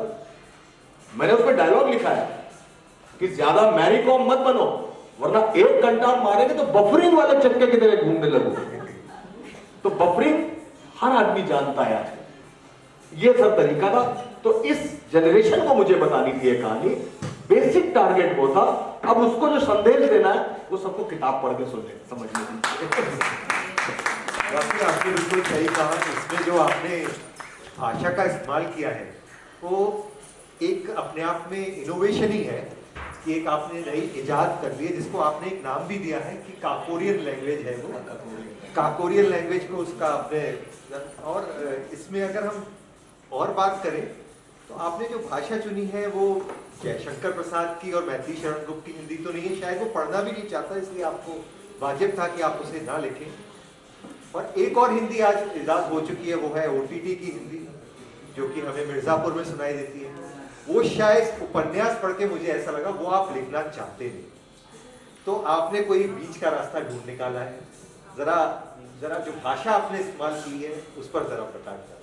[SPEAKER 4] मैंने उसमें डायलॉग लिखा है कि ज्यादा मैरी कॉम मत बनो, वरना 1 घंटा आप मारेंगे तो बफरिंग वाले चक्के की तरह घूमने लगोगे। तो बफरिंग हर आदमी जानता है। ये सब तरीका था। तो इस जनरेशन को मुझे बतानी थी ये कहानी, बेसिक टारगेट वो था। अब उसको जो संदेश देना है वो सबको किताब पढ़ के सुनने समझने दीजिए।
[SPEAKER 3] आपने बिल्कुल सही कहा। इसमें जो आपने भाषा का इस्तेमाल किया है वो एक अपने आप में इनोवेशन ही है कि एक आपने नई इजाद कर ली है, जिसको आपने एक नाम भी दिया है कि काकोरियन लैंग्वेज है वो। काकोरियन लैंग्वेज को उसका आपने, और इसमें अगर हम और बात करें तो आपने जो भाषा चुनी है वो जयशंकर प्रसाद की और मैथिली शरण गुप्त की हिंदी तो नहीं है, शायद वो पढ़ना भी नहीं चाहता, इसलिए आपको वाजिब था कि आप उसे ना लिखें। और एक और हिंदी आज इजाद हो चुकी है, वो है OTT की हिंदी, जो कि हमें मिर्जापुर में सुनाई देती है। वो शायद उपन्यास पढ़ के मुझे ऐसा लगा वो आप लिखना चाहते नहीं, तो आपने कोई बीच का रास्ता ढूंढ निकाला है। जरा जो भाषा आपने इस्तेमाल की है उस पर जरा प्रकाश डालें।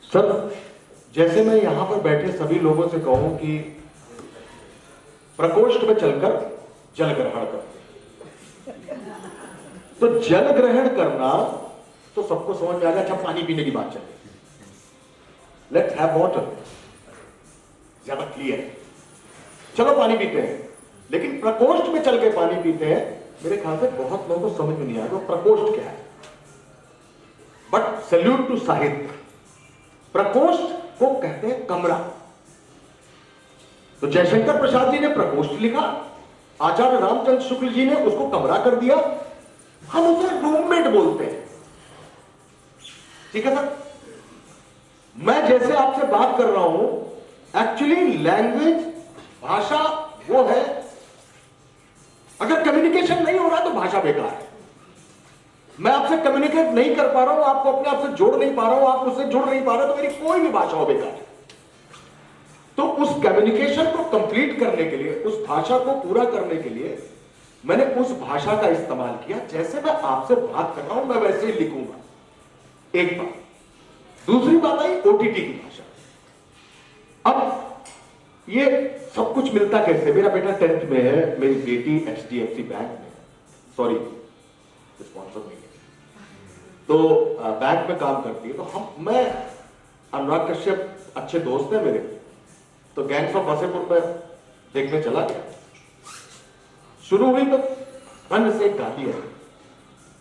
[SPEAKER 4] सर, जैसे मैं यहां पर बैठे सभी लोगों से कहूं कि प्रकोष्ठ में चलकर जल ग्रहण कर, तो जल ग्रहण करना तो सबको समझ में आ गया। अच्छा, पानी पीने की बात चले, लेट्स हैव वाटर, ज्यादा क्लियर। चलो पानी पीते हैं, लेकिन प्रकोष्ठ में चल के पानी पीते हैं, मेरे ख्याल से बहुत लोगों को समझ में नहीं आएगा प्रकोष्ठ क्या है। बट सैल्यूट टू साहित्य, प्रकोष्ठ को कहते हैं कमरा। तो जयशंकर प्रसाद जी ने प्रकोष्ठ लिखा, आचार्य रामचंद्र शुक्ल जी ने उसको कमरा कर दिया, हम उसे रूममेट बोलते हैं। ठीक है सर, मैं जैसे आपसे बात कर रहा हूं, एक्चुअली लैंग्वेज, भाषा वो है, अगर कम्युनिकेशन नहीं हो रहा तो भाषा बेकार है। मैं आपसे कम्युनिकेट नहीं कर पा रहा हूं, आपको अपने आप से जोड़ नहीं पा रहा हूं, आप मुझसे जुड़ नहीं पा रहे, तो मेरी कोई भी भाषा हो बेकार है। तो उस कम्युनिकेशन को कंप्लीट करने के लिए, उस भाषा को पूरा करने के लिए मैंने उस भाषा का इस्तेमाल किया। जैसे मैं आपसे बात कर रहा हूं, मैं वैसे ही लिखूंगा। एक बात। दूसरी बात आई ओटीटी की भाषा। अब ये सब कुछ मिलता कैसे? मेरा बेटा 10th में है, मेरी बेटी HDFC बैंक में, सॉरी स्पॉन्सर नहीं है, तो बैंक में काम करती है। तो मैं अनुराग कश्यप अच्छे दोस्त हैं मेरे, तो गैंग्स ऑफ वासेपुर में देखने चला गया। शुरू हुई तो मन से एक गाली है,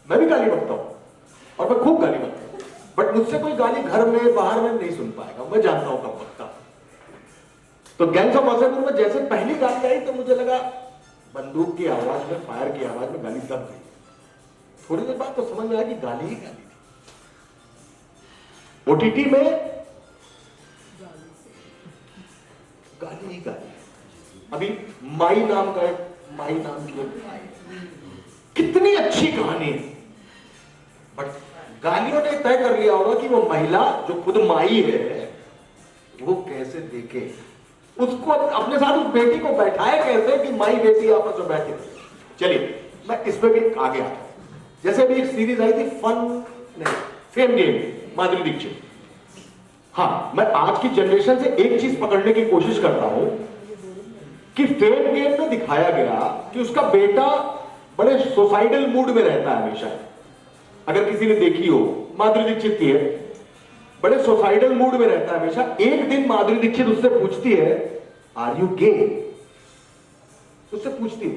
[SPEAKER 4] मैं भी गाली बकता हूं और मैं खूब गाली बकता हूं, बट मुझसे कोई गाली घर में बाहर में नहीं सुन पाएगा, मैं जानता हूं कब बकता। तो गैंग्स ऑफ वासेपुर में जैसे पहली गाली आई तो मुझे लगा बंदूक की आवाज में, फायर की आवाज में गाली दब गई। थोड़ी देर बाद तो समझ में आया कि गाली ही गाली थी। ओटीटी में गाली ही गाली। अभी माई नाम का एक, माई नाम की कितनी अच्छी कहानी है, बट गालियों ने तय कर लिया होगा कि वो महिला जो खुद माई है वो कैसे देखे, उसको अपने साथ उस बेटी को बैठाए कैसे कि माई बेटी आपस में बैठे। चलिए मैं इस पे भी आगे आता हूं। जैसे भी एक सीरीज आई थी फेम गेम, माधुरी दीक्षित। हाँ, मैं आज की जनरेशन से एक चीज पकड़ने की कोशिश करता हूं कि फेम गेम में दिखाया गया कि उसका बेटा बड़े सुसाइडल मूड में रहता है हमेशा। अगर किसी ने देखी हो, माधुरी दीक्षित की है, बड़े सुसाइडल मूड में रहता है हमेशा। एक दिन माधुरी दीक्षित उससे पूछती है, आर यू गे? उससे पूछती है।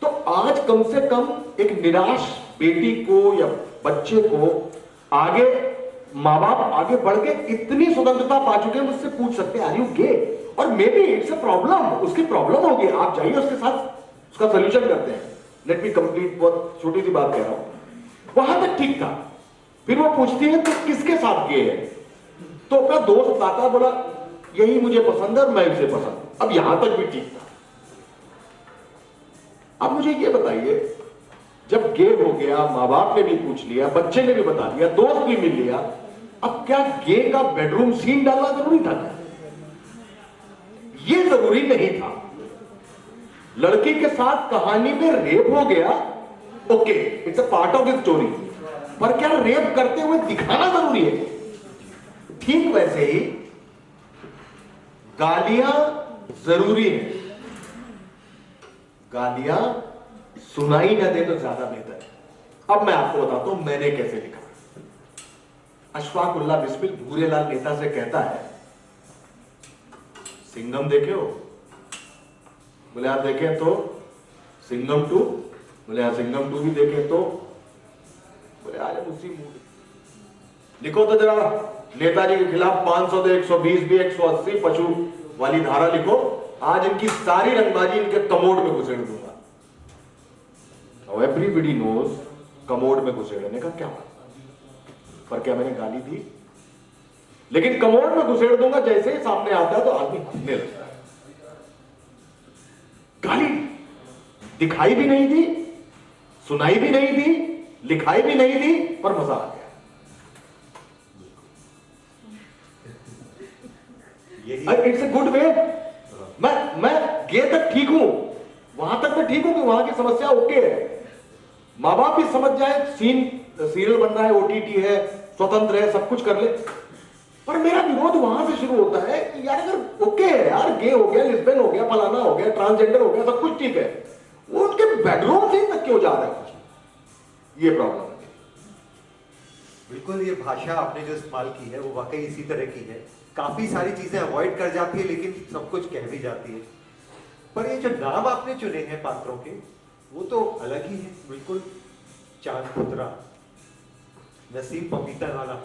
[SPEAKER 4] तो आज कम से कम एक निराश बेटी को या बच्चे को आगे मां बाप आगे बढ़ के इतनी स्वतंत्रता पा चुके हैं, मुझसे पूछ सकते हैं आर यू गे? और may be it's a problem, उसकी प्रॉब्लम होगी, आप जाइए उसके साथ उसका सोल्यूशन करते हैं। लेट मी कंप्लीट, बहुत छोटी सी बात कह रहा हूं। वहां तक ठीक था। फिर वो पूछती है तो किसके साथ गे है? तो अपना दोस्त बताता, बोला यही मुझे पसंद है और मैं इसे पसंद। अब यहां तक भी ठीक था। अब मुझे ये बताइए, जब गे हो गया, मां बाप ने भी पूछ लिया, बच्चे ने भी बता दिया, दोस्त भी मिल लिया, अब क्या गे का बेडरूम सीन डालना जरूरी था? ये जरूरी नहीं था। लड़की के साथ कहानी में रेप हो गया, okay, it's a part of the story, पर क्या रेप करते हुए दिखाना जरूरी है? ठीक वैसे ही गालियां जरूरी है, गालियां सुनाई ना दे तो ज्यादा बेहतर है। अब मैं आपको बताता हूं मैंने कैसे लिखा। अशफाक उल्लाह बिस्मिल भूरेलाल नेता से कहता है, सिंघम देखे हो? बोले आप देखें तो। सिंघम 2? बोले हाँ सिंघम 2 भी देखें तो। बोले आज उसी मूड। लिखो तो जरा नेताजी के खिलाफ 500 से 120 भी 180 पशु वाली धारा लिखो, आज इनकी सारी रंगबाजी इनके कमोड में घुसेड़ दूंगा। एवरीबडी नोज कमोड में घुसेड़ने का क्या मतलब, पर क्या मैंने गाली दी? लेकिन कमोड में घुसेड़ दूंगा जैसे ही सामने आता है तो आदमी हंसने लगता है। गाली दिखाई भी नहीं दी, सुनाई भी नहीं दी, लिखाई भी नहीं दी, पर मजा आ गया। It's a good way. मैं गे तक ठीक हूं, वहां तक मैं ठीक हूं कि वहां की समस्या ओके है। मां बाप भी समझ जाए, सीरियल बन रहा है, ओटीटी है, स्वतंत्र है, सब कुछ कर ले, पर मेरा विरोध वहां से शुरू होता है कि यार अगर ओके है यार, गे हो गया, लिस्बन हो गया, फलाना हो गया, ट्रांसजेंडर हो गया, सब कुछ ठीक है, वो उनके बेडरूम सीन तक क्यों जा रहा है? ये प्रॉब्लम है।
[SPEAKER 3] बिल्कुल, ये भाषा आपने जो इस्तेमाल की है वो वाकई इसी तरह की है। काफी सारी चीजें अवॉइड कर जाती है लेकिन सब कुछ कह भी जाती है। पर ये जो नाम आपने चुने हैं पात्रों के, वो तो अलग ही है बिल्कुल। चांद पुत्रा, नसीम पपीता वाला,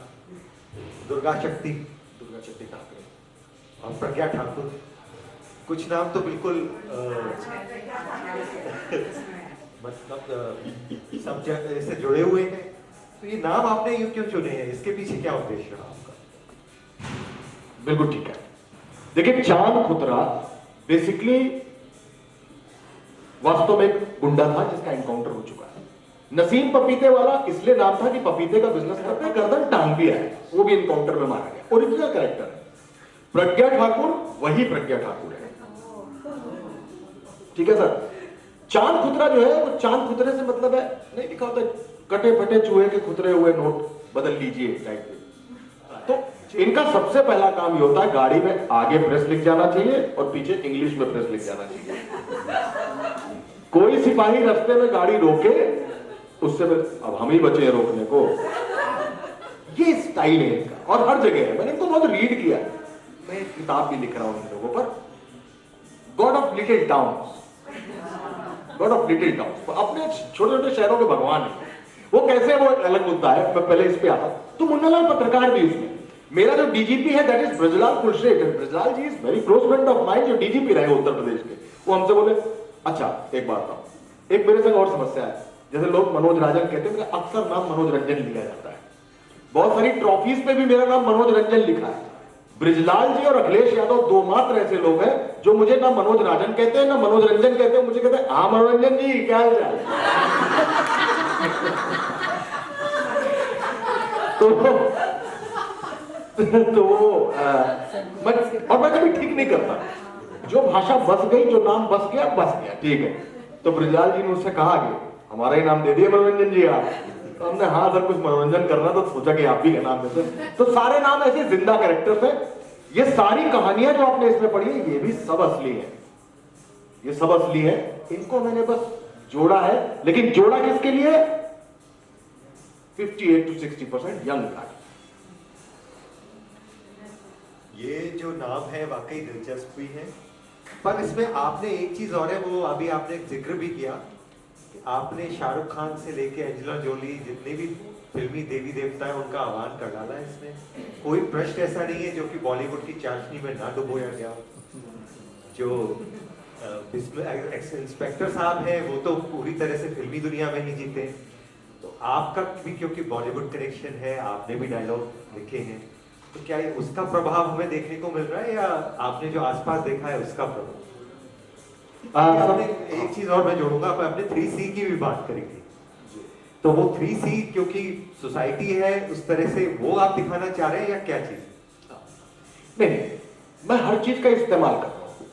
[SPEAKER 3] दुर्गा शक्ति ठाकरे और प्रज्ञा ठाकुर। कुछ नाम तो बिल्कुल मतलब सब जगह से जुड़े हुए हैं। तो ये नाम आपने यूं क्यों चुने हैं, इसके पीछे क्या उद्देश्य रहा आपका?
[SPEAKER 4] बिल्कुल ठीक है। देखिए, चांद खुतरा बेसिकली वास्तव में एक गुंडा था जिसका एनकाउंटर हो चुका है। नसीम पपीते वाला इसलिए नाम था कि पपीते का बिजनेस करते हैं, गर्दन टांग भी है, वो भी एनकाउंटर में मारा गया, ओरिजिनल कैरेक्टर है। प्रज्ञा ठाकुर वही प्रज्ञा ठाकुर है, ठीक है सर। चांद खुतरा जो है वो चांद खुतरे से मतलब है, नहीं लिखा होता कटे फटे चूहे के खुतरे हुए नोट बदल लीजिए टाइप के। तो इनका सबसे पहला काम ये होता है, गाड़ी में आगे प्रेस लिख जाना चाहिए और पीछे इंग्लिश में प्रेस लिख जाना चाहिए। कोई सिपाही रास्ते में गाड़ी रोके, उससे अब हम ही बचे हैं रोकने को। ये स्टाइल है इनका और हर जगह है। मैंने इनको बहुत रीड किया, मैं एक किताब भी लिख रहा हूं इन लोगों पर, God of little towns. God of little towns अपने छोटे छोटे शहरों के भगवान है। वो कैसे, वो अलग मुद्दा है, मैं पहले इस पे आता। तो मुन्नालाल पत्रकार भी उसमें। मेरा जो डीजीपी है that is Brajlal Kulshreshtha. Brajlal ji is very close friend of mine, जो डीजीपी रहे उत्तर प्रदेश के। वो हमसे बोले, अच्छा एक बात बताओ, एक मेरे संग और समस्या है, जैसे लोग मनोज राजन कहते हैं, मेरा अक्सर नाम मनोज रंजन लिया जाता है, बहुत सारी ट्रॉफीज पे भी मेरा नाम मनोज रंजन लिखा है। ब्रिजलाल जी और अखिलेश यादव दो मात्र ऐसे लोग हैं जो मुझे ना मनोज राजन कहते हैं ना मनोज रंजन कहते हैं, मुझे कहते हैं हाँ मनोरंजन जी क्या हाल चाल। और मैं कभी ठीक नहीं करता, जो भाषा बस गई, जो नाम बस गया ठीक है। तो ब्रिजलाल जी ने उससे कहा कि हमारा ही नाम दे दिए मनोरंजन जी आप। तो हमने हाँ सर कुछ मनोरंजन करना, तो सोचा कि आप भी का नाम देते। तो सारे नाम ऐसे जिंदा कैरेक्टर्स हैं। ये सारी कहानियां जो आपने इसमें पढ़ी है, ये भी सब असली है, ये सब असली है। इनको मैंने बस जोड़ा है, लेकिन जोड़ा किसके लिए? 58 to 60% यंग था।
[SPEAKER 3] ये जो नाम है वाकई दिलचस्प भी है, पर इसमें आपने एक चीज और है, वो अभी आपने जिक्र भी किया कि आपने शाहरुख खान से लेके एंजेला जोली, जितने भी फिल्मी देवी देवता है, उनका आह्वान कर डाला है इसमें। कोई प्रश्न ऐसा नहीं है जो कि बॉलीवुड की चाशनी में ना डुबोया गया। जो इंस्पेक्टर साहब हैं वो तो पूरी तरह से फिल्मी दुनिया में ही जीते। तो आपका भी क्योंकि बॉलीवुड कनेक्शन है, आपने भी डायलॉग लिखे हैं, तो क्या ये उसका प्रभाव हमें देखने को मिल रहा है या आपने जो आसपास देखा है उसका प्रभाव? आपने एक चीज और मैं जोड़ूंगा, आपने 3C की भी बात करी थी, तो वो 3C क्योंकि सोसाइटी है उस तरह से, वो आप दिखाना चाह रहे हैं या क्या चीज?
[SPEAKER 4] नहीं, मैं हर चीज का इस्तेमाल कर रहा हूं।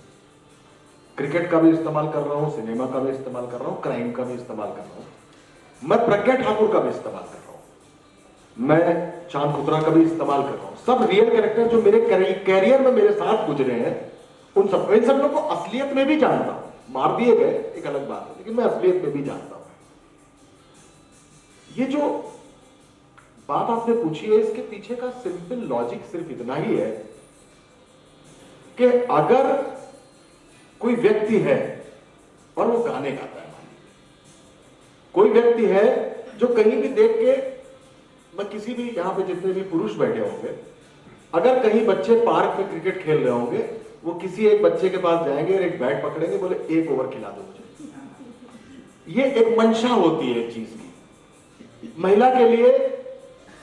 [SPEAKER 4] क्रिकेट का भी इस्तेमाल कर रहा हूं, सिनेमा का भी इस्तेमाल कर रहा हूं, क्राइम का भी इस्तेमाल कर रहा हूं, मैं प्रज्ञा ठाकुर का भी इस्तेमाल कर रहा हूं, मैं चांद खुतरा का भी इस्तेमाल कर रहा हूं। सब रियल कैरेक्टर जो मेरे कैरियर में मेरे साथ गुजरे हैं, इन सब लोगों को असलियत में भी जानता हूं। मार दिए गए एक अलग बात है, लेकिन मैं असलियत में भी जानता हूं। ये जो बात आपने पूछी है, इसके पीछे का सिंपल लॉजिक सिर्फ इतना ही है कि अगर कोई व्यक्ति है और वो गाने गाता है, कोई व्यक्ति है जो कहीं भी देख के, मैं किसी भी यहां पे जितने भी पुरुष बैठे होंगे, अगर कहीं बच्चे पार्क में क्रिकेट खेल रहे होंगे, वो किसी एक बच्चे के पास जाएंगे और एक बैट पकड़ेंगे, बोले एक ओवर खिला दो मुझे। ये एक मंशा होती है एक चीज की। महिला के लिए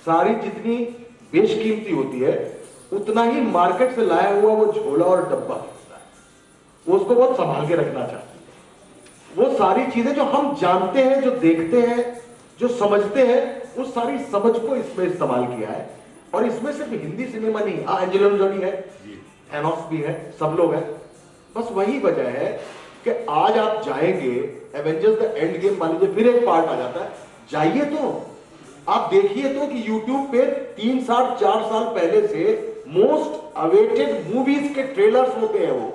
[SPEAKER 4] साड़ी जितनी बेशकीमती होती है, उतना ही मार्केट से लाया हुआ वो झोला और डब्बा होता है, वो उसको बहुत संभाल के रखना चाहती है। वो सारी चीजें जो हम जानते हैं, जो देखते हैं, जो समझते हैं, उस सारी समझ को इसमें इस्तेमाल किया है। और इसमें सिर्फ हिंदी सिनेमा नहीं, एंजेला जोली है, थैनोस भी है, सब लोग हैं। बस वही वजह है कि आज आप जाएंगे, एवेंजर्स द एंड गेम मान लीजिए फिर एक पार्ट आ जाता है, जाइए तो आप देखिए तो कि YouTube पे 3 साल 4 साल पहले से मोस्ट अवेटेड मूवीज के ट्रेलर्स होते हैं। वो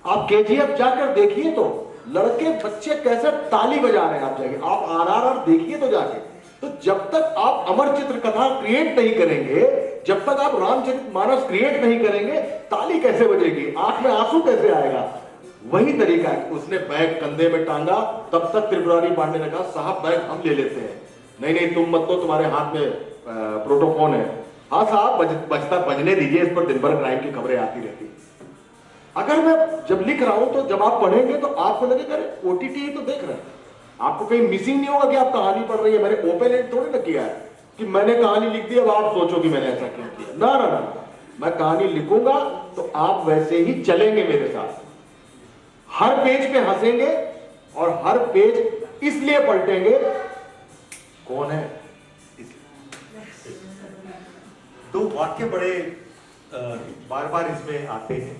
[SPEAKER 4] आप KGF जाकर देखिए तो लड़के बच्चे कैसे ताली बजा रहे हैं, आप जाएंगे, आप RRR देखिए तो जाके। तो जब तक आप अमर चित्र कथा क्रिएट नहीं करेंगे, जब तक आप रामचरितमानस क्रिएट नहीं करेंगे, ताली कैसे बजेगी, आंख में आंसू कैसे आएगा? वही तरीका है। उसने बैग कंधे में टांगा, तब तक त्रिपुरारी पांडे ने कहा साहब बैग हम ले लेते हैं। नहीं नहीं तुम मत, तो तुम्हारे हाथ में प्रोटोफोन है। हाँ साहब बजता बजने दीजिए, इस पर दिन भर क्राइम की खबरें आती रहती। अगर मैं जब लिख रहा हूं तो जब आप पढ़ेंगे तो आपको लगेगा ओटीटी तो देख रहे हैं, आपको कहीं मिसिंग नहीं होगा कि आप कहानी पढ़ रही है। मैंने ओपन एंड थोड़ी ना किया है कि मैंने कहानी लिख दी अब आप सोचो कि मैंने ऐसा क्यों किया। ना ना ना, मैं कहानी लिखूंगा तो आप वैसे ही चलेंगे मेरे साथ, हर पेज पे हंसेंगे और हर पेज इसलिए पलटेंगे कौन है।
[SPEAKER 3] दो वाक्य बड़े बार बार इसमें आते हैं।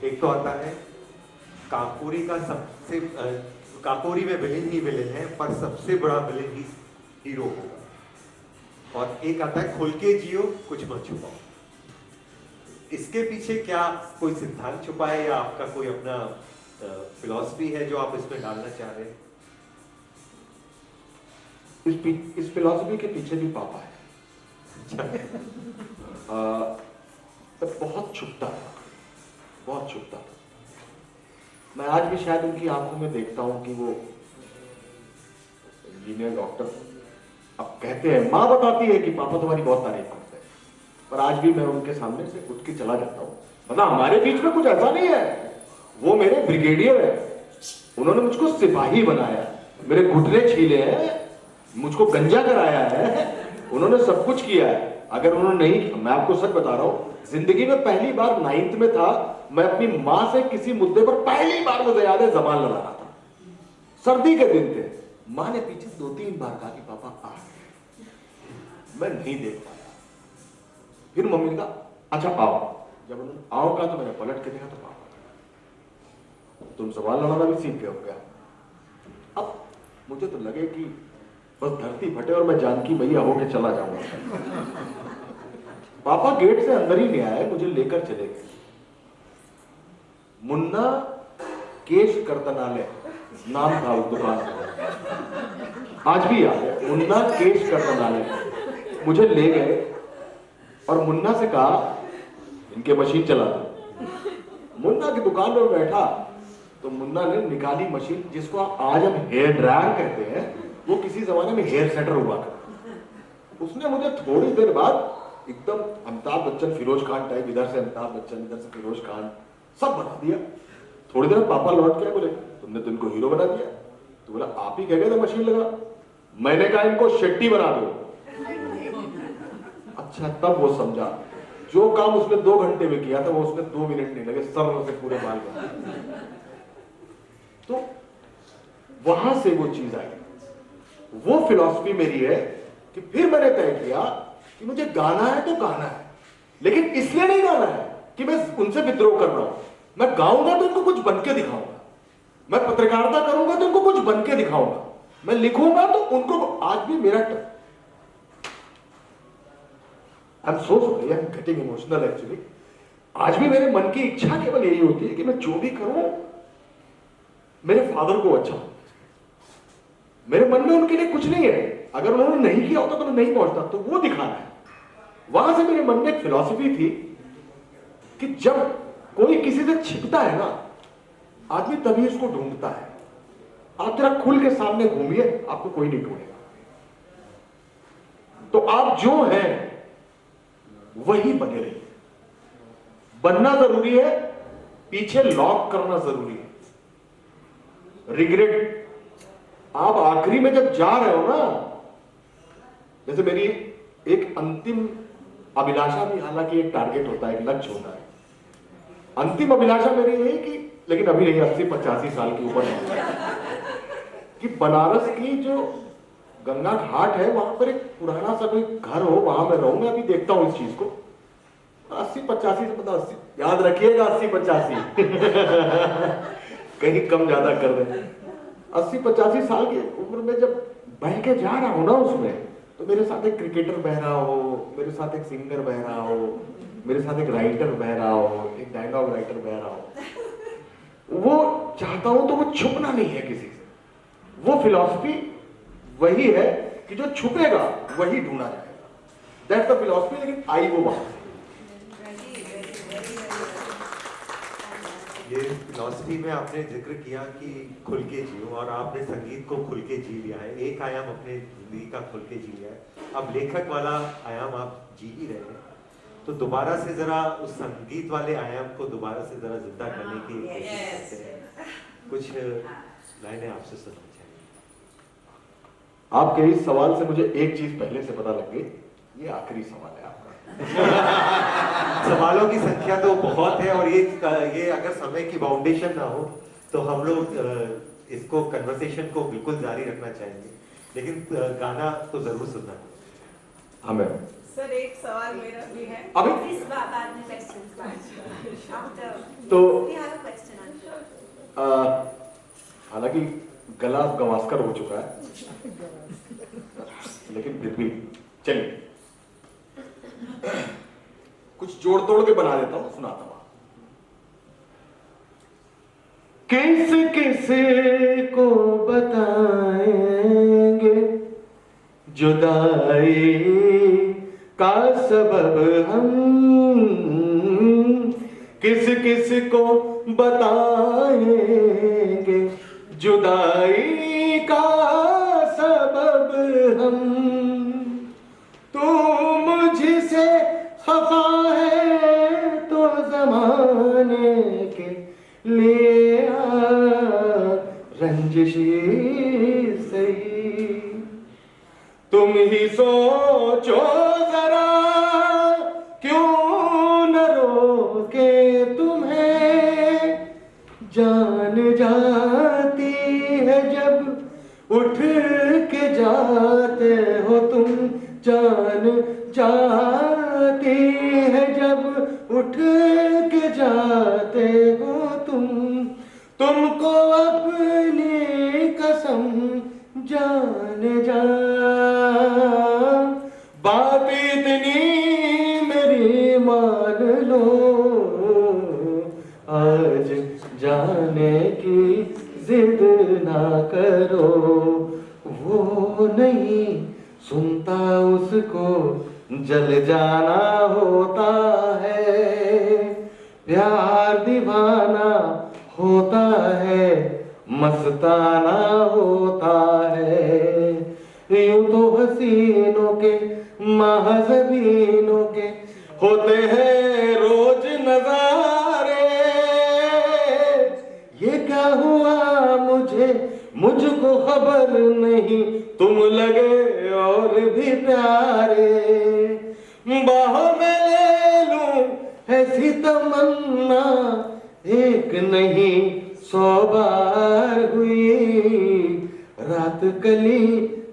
[SPEAKER 3] एक तो आता है काकोरी का सबसे काकोरी में विलेन ही विलेन है, पर सबसे बड़ा विलेन ही हीरो होगा। और एक आता है खुल के जियो कुछ मत छुपाओ। इसके पीछे क्या कोई सिद्धांत छुपा है या आपका कोई अपना फिलॉसफी है जो आप इसमें डालना चाह रहे हैं?
[SPEAKER 4] इस फिलॉसफी के पीछे भी पापा है। तो बहुत छुपता था, बहुत छुपता था। मैं आज भी शायद उनकी आंखों में देखता हूं कि वो इंजीनियर डॉक्टर, अब कहते हैं मां बताती है कि पापा तुम्हारी बहुत तारीफ करते हैं, पर आज भी मैं उनके सामने से उठ के चला जाता हूं। मतलब हमारे बीच में कुछ ऐसा नहीं है, वो मेरे ब्रिगेडियर है, उन्होंने मुझको सिपाही बनाया, मेरे घुटने छीले हैं, मुझको गंजा कराया है, उन्होंने सब कुछ किया है। अगर उन्होंने नहीं, मैं आपको सच बता रहा हूं, जिंदगी में पहली बार 9th में था, मैं अपनी मां से किसी मुद्दे पर पहली बार, मुझे याद है, जबान लड़ा रहा था। सर्दी के दिन थे, मां ने पीछे 2-3 बार कहा कि पापा आ गए, मैं नहीं देख पाया। फिर मम्मी ने कहा अच्छा आओ। जब उन्होंने आओ कहा तो मैंने पलट के देखा तो पापा, तुम सवाल लड़ाना भी सीख गए हो क्या? अब मुझे तो लगे कि बस धरती फटे और मैं जानकी भैया होके चला जाऊंगा। पापा गेट से अंदर ही नहीं आए, मुझे लेकर चले गए। मुन्ना केश कर्तनालय नाम था उस दुकान का, आज भी याद है, मुन्ना केश कर्तनालय। मुझे ले गए और मुन्ना से कहा इनके मशीन चला दो। मुन्ना की दुकान पर बैठा तो मुन्ना ने निकाली मशीन, जिसको आज हम हेयर ड्रायर कहते हैं, वो किसी जमाने में हेयर सेटर हुआ करता। उसने मुझे थोड़ी देर बाद एकदम अमिताभ बच्चन फिरोज खान टाइप, इधर से अमिताभ बच्चन इधर से फिरोज खान, सब बना दिया। थोड़ी देर पापा लौट के बोले तुमने तो इनको हीरो बना दिया। तो बोला आप ही कह गए थे मशीन लगा। मैंने कहा इनको शेट्टी बना दो। अच्छा तब वो समझा, जो काम उसने 2 घंटे में किया था वो उसने 2 मिनट नहीं लगे, सर से पूरे बाल बना। तो वहां से वो चीज आई, वो फिलॉसफी मेरी है कि फिर मैंने तय किया कि मुझे गाना है तो गाना है, लेकिन इसलिए नहीं गाना है कि मैं उनसे विद्रोह कर रहा हूं। मैं गाऊंगा तो इनको कुछ बन के दिखाऊंगा, मैं पत्रकारिता करूंगा तो इनको कुछ बन के दिखाऊंगा, मैं लिखूंगा तो उनको। आज भी मेरा I am so sorry, I am getting emotional actually. आज भी मेरे मन की इच्छा केवल यही होती है कि मैं जो भी करूं मेरे फादर को अच्छा। मेरे मन में उनके लिए कुछ नहीं है, अगर उन्होंने नहीं किया होता तो मैं नहीं पहुंचता, तो वो दिखाना है। वहां से मेरे मन में एक फिलॉसफी थी कि जब कोई किसी से छिपता है ना, आदमी तभी उसको ढूंढता है। आप जरा खुल के सामने घूमिए, आपको कोई नहीं ढूंढेगा। तो आप जो हैं वही बने रहिए। बनना जरूरी है, पीछे लॉक करना जरूरी है। रिग्रेट, आप आखिरी में जब जा रहे हो ना, जैसे मेरी एक अंतिम अभिलाषा भी, हालांकि एक टारगेट होता है, एक लक्ष्य होता है। अंतिम अभिलाषा मेरी यही कि, लेकिन अभी नहीं, 80-85 साल के ऊपर कि बनारस की जो गंगा घाट है वहां पर एक पुराना सा कोई घर हो, वहां मैं रहूं। मैं अभी देखता हूं इस चीज को। 80-85 से, मतलब 80, याद रखिएगा 80-85 कहीं कम ज्यादा कर दें। 80-85 साल की उम्र में जब बह के जा रहा हूं ना उसमें, तो मेरे साथ एक क्रिकेटर बह रहा हो, मेरे साथ एक सिंगर बह रहा हो, मेरे साथ एक राइटर बह रहा हो, एक डायलॉग राइटर बह रहा हो। वो चाहता हूं तो वो छुपना नहीं है किसी से। वो फिलॉसफी वही है कि जो छुपेगा वही ढूंढा जाएगा। That's the philosophy. लेकिन आई वो बात
[SPEAKER 3] ये फिलॉसफी में आपने जिक्र किया कि खुल के जियो, और आपने संगीत को खुल के जी लिया है, एक आयाम अपने जिंदगी का खुल के जी लिया है, अब लेखक वाला आयाम आप जी ही रहे हैं, तो दोबारा से जरा उस संगीत वाले आयाम को दोबारा से जरा जिंदा करने की कोशिश करते हैं। कुछ लाइनें आपसे सुनना चाहिए।
[SPEAKER 4] आपके इस सवाल से मुझे एक चीज पहले से पता लग गई, ये आखिरी सवाल है आपका।
[SPEAKER 3] सवालों की संख्या तो बहुत है, और ये अगर समय की बाउंडेशन ना हो तो हम लोग इसको कन्वर्सेशन को बिल्कुल जारी रखना चाहेंगे, लेकिन गाना तो जरूर सुनना है
[SPEAKER 4] हमें।
[SPEAKER 5] सर एक सवाल मेरा भी है।
[SPEAKER 4] अभी
[SPEAKER 1] इस बाद में
[SPEAKER 4] तो हालांकि गला गवास्कर हो चुका है, लेकिन फिर भी चलिए कुछ जोड़ तोड़ के बना देता हूं, सुनाता हूं। किस किस को बताएंगे जुदाई का सबब हम, किस किस को बताएंगे जुदाई का सबब हम। तू मुझसे खफा है तो जमाने के लिए रंजिशी सही, तुम ही सोचो जरा क्यों न रोके तुम्हें, जान जाती है जब उठ के जाते हो तुम, जान जाती है जब उठ के जाते हो तुम, तुमको अपनी कसम जान जा, बात इतनी मेरी मान लो, आज जाने की जिद ना करो, वो नहीं सुनता उसको जल जाना होता है, प्यार दीवाना होता है, मस्ताना होता है, यूं तो हसीनों के महज़बीनों के होते हैं रोज नजारे, ये क्या हुआ मुझे मुझको खबर नहीं, तुम लगे और भी प्यारे, बाहों में ले लूं ऐसी तमन्ना, एक नहीं 100 बार हुई, रात कली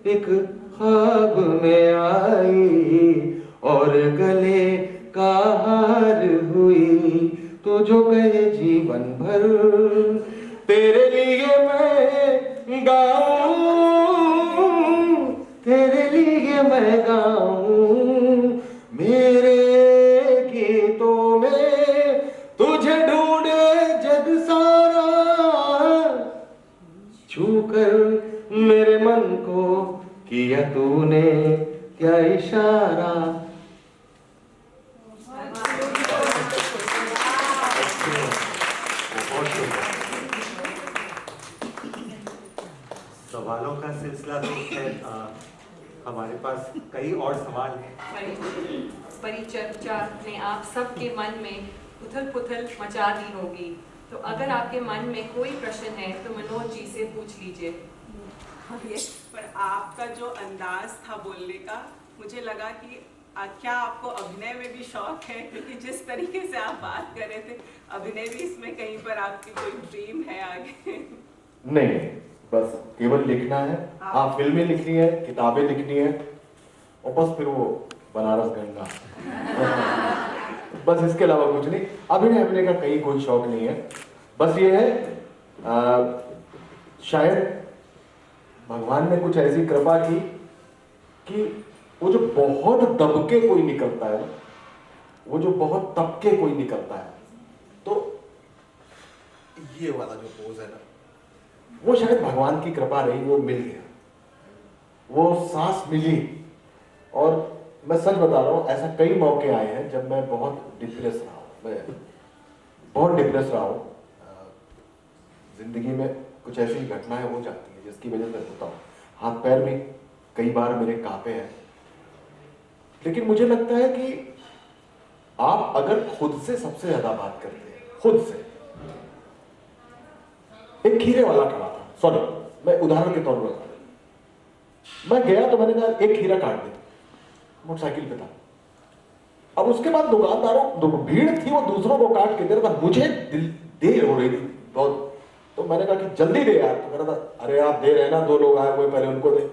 [SPEAKER 4] एक ख्वाब में आई और गले का हार हुई, तो जो कहे जीवन भर तेरे लिए मैं गाऊं, तेरे लिए मैं गाऊं, मेरे गीतों में तुझे ढूंढे जग सारा, छू कर मेरे मन को किया तूने क्या इशारा।
[SPEAKER 3] सवालों का सिलसिला तो खैर हमारे पास कई और सवाल हैं।
[SPEAKER 5] परिचर्चा ने आप सबके मन में उथल पुथल मचा दी होगी, तो अगर आपके मन में कोई प्रश्न है तो मनोज जी से पूछ लीजिए।
[SPEAKER 6] पर आपका जो अंदाज था बोलने का, मुझे लगा कि क्या आपको अभिनय में भी शौक है, क्योंकि जिस तरीके से आप बात कर रहे थे, अभिनय भी इसमें कहीं पर आपकी कोई ड्रीम है आगे?
[SPEAKER 4] नहीं, बस केवल लिखना है। हाँ, फिल्में लिखनी है, किताबें लिखनी है, और बस फिर वो बनारस गंगा बस इसके अलावा कुछ नहीं। अभिनय का कहीं कोई शौक नहीं है। बस ये है शायद भगवान ने कुछ ऐसी कृपा की कि वो जो बहुत दबके कोई निकलता है, वो जो बहुत तबके कोई निकलता है, तो ये वाला जो पोज है ना, वो शायद भगवान की कृपा रही, वो मिल गया, वो सांस मिली। और मैं सच बता रहा हूँ, ऐसा कई मौके आए हैं जब मैं बहुत डिप्रेस रहा हूँ, मैं बहुत डिप्रेस रहा हूँ, जिंदगी में कुछ ऐसी घटनाएं हो जाती है जिसकी वजह से होता हूँ, हाथ पैर भी कई बार मेरे कांपे हैं, लेकिन मुझे लगता है कि आप अगर खुद से सबसे ज्यादा बात करते हैं, खुद से। एक खीरे वाला खड़ा था, सॉरी मैं उदाहरण के तौर पर, मैं गया तो मैंने कहा एक खीरा काट दे, मोटरसाइकिल पे था। अब उसके बाद दुकानदारों भीड़ थी, वो दूसरों को काट के दे रहा था, मुझे देर हो रही थी बहुत, तो मैंने कहा कि जल्दी दे यार। तो कह रहा था अरे आप दे रहे हैं ना, 2 लोग आए हुए पहले उनको दे।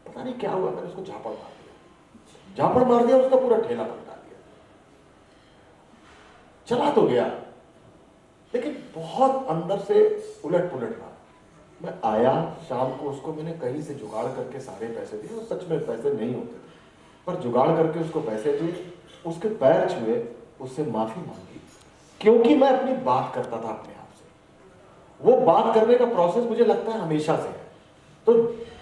[SPEAKER 4] पता नहीं क्या हुआ, मैंने उसको झापड़ मार दिया, उसका पूरा ठेला पलटा दिया। चला तो गया लेकिन बहुत अंदर से उलट पुलट रहा। मैं आया शाम को, उसको मैंने कहीं से जुगाड़ करके सारे पैसे दिए, और सच में पैसे नहीं होते थे, पर जुगाड़ करके उसको पैसे दिए, उसके पैर छुए, उससे माफी मांगी, क्योंकि मैं अपनी बात करता था अपने आप से। वो बात करने का प्रोसेस मुझे लगता है हमेशा से है। तो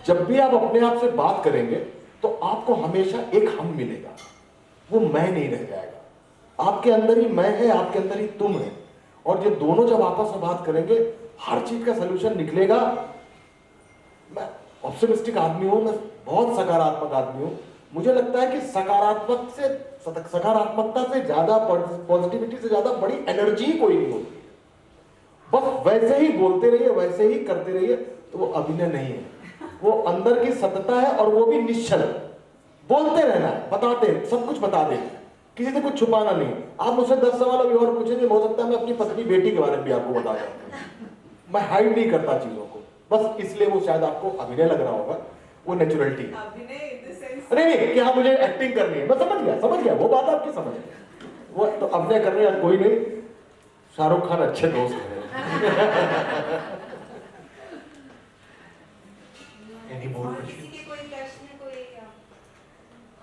[SPEAKER 4] जब भी आप अपने आप से बात करेंगे तो आपको हमेशा एक हम मिलेगा, वो मैं नहीं रह जाएगा। आपके अंदर ही मैं है, आपके अंदर ही तुम है, और ये दोनों जब आपस में बात करेंगे हर चीज का सलूशन निकलेगा। मैं ऑप्टिमिस्टिक आदमी हूं, मैं बहुत सकारात्मक आदमी हूं। मुझे लगता है कि सकारात्मकता से ज्यादा, पॉजिटिविटी से ज्यादा बड़ी एनर्जी कोई नहीं होती। बस वैसे ही बोलते रहिए, वैसे ही करते रहिए, तो वो अभिनय नहीं है, वो अंदर की सत्यता है, और वो भी निश्चल। बोलते रहना है, बताते, सब कुछ बता देना, किसी से कुछ छुपाना नहीं। आप मुझसे 10 सवाल अभी और पूछेंगे, हो सकता है मैं अपनी पत्नी बेटी के बारे में भी आपको बता दूं। मैं हाइड नहीं करता चीजों को, बस इसलिए वो शायद आपको अभिनय लग रहा होगा, वो नेचुरलिटी है। नहीं कि हाँ मुझे एक्टिंग करनी है, मैं समझ गया, वो बात आपकी समझ गया। वो तो अभिनय करने का कोई नहीं, शाहरुख खान अच्छे दोस्त हैं।
[SPEAKER 3] Any more questions?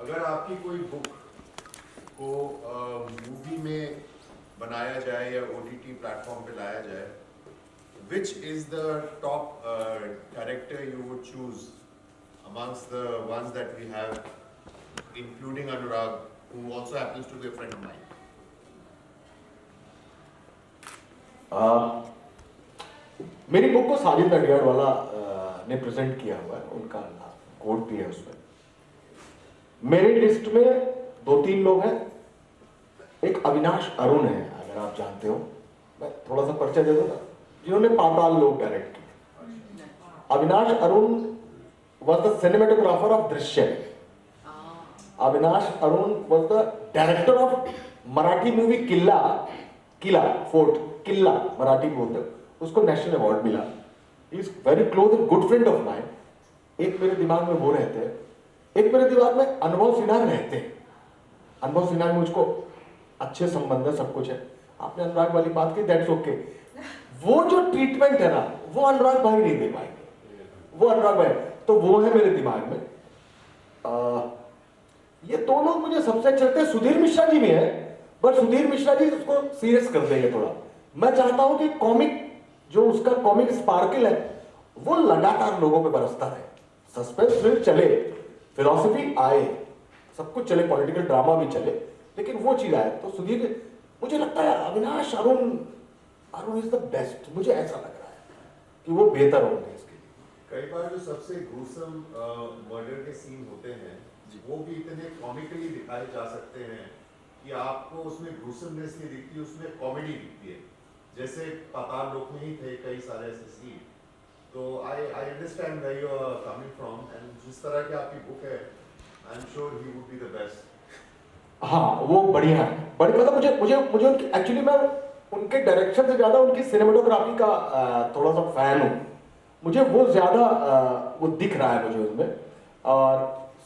[SPEAKER 7] अगर आपकी कोई बुक को मूवी में बनाया जाए या OTT प्लेटफॉर्म पे लाया जाए, which is the top character you would choose amongst the ones that we have, including Anurag, who also happens to be a friend of mine?
[SPEAKER 4] मेरी बुक को साजिद नडियाड वाला ने प्रेजेंट किया हुआ है, उनका कोट भी है उसमें। मेरे लिस्ट में 2-3 लोग हैं। एक अविनाश अरुण है, अगर आप जानते हो, मैं थोड़ा सा परिचय दे दूंगा, जिन्होंने पाताल लोक डायरेक्ट किया। Avinash Arun was the cinematographer of Drishyam. Avinash Arun was the director of Marathi movie Killa Fort Marathi बोलते, उसको नेशनल अवार्ड मिला। He is very close and good friend of mine. एक मेरे दिमाग में वो रहते हैं, एक मेरे दिमाग में अनुभव सिन्हा रहते हैं। अनुभव सिन्हा मुझको अच्छे संबंध है, सब कुछ है। आपने अनुराग वाली बात की, दैट्स ओके। वो जो ट्रीटमेंट है ना, वो अनुराग भाई नहीं दे पाएंगे, वो अनुराग भाई, तो वो है मेरे दिमाग में। ये 2 लोग मुझे सबसे अच्छे लगते हैं। सुधीर मिश्रा जी भी है, बट सुधीर मिश्रा जी उसको सीरियस कर देंगे थोड़ा। मैं चाहता हूं कि कॉमिक, जो उसका कॉमिक स्पार्कल है, वो लगातार लोगों पे बरसता रहे। सस्पेंस थ्रिल चले, फिलॉसफी आए, सब कुछ चले, पॉलिटिकल ड्रामा भी चले, लेकिन वो चीज आए। तो सुधीर, मुझे लगता है Avinash Arun is the best. मुझे ऐसा लग रहा है कि वो बेहतर होंगे।
[SPEAKER 7] कई बार जो सबसे ग्रूसम मर्डर के सीन होते हैं, वो भी इतने कॉमिकली दिखाए जा सकते हैं कि आपको उसमें ग्रूसमनेस नहीं दिखती, उसमें कॉमेडी दिखती है। जैसे पाताल लोक में ही थे कई सारे ऐसे सीन। तो I understand where you are coming from, and जिस तरह की आपकी बुक है, I am sure he would be the best.
[SPEAKER 4] हाँ, वो बढ़िया है, बड़ी मतलब मुझे उनकी, एक्चुअली मैं उनके डायरेक्शन से ज्यादा उनकी सिनेमेटोग्राफी का थोड़ा सा फैन हूँ। मुझे वो ज्यादा वो दिख रहा है मुझे उसमें। और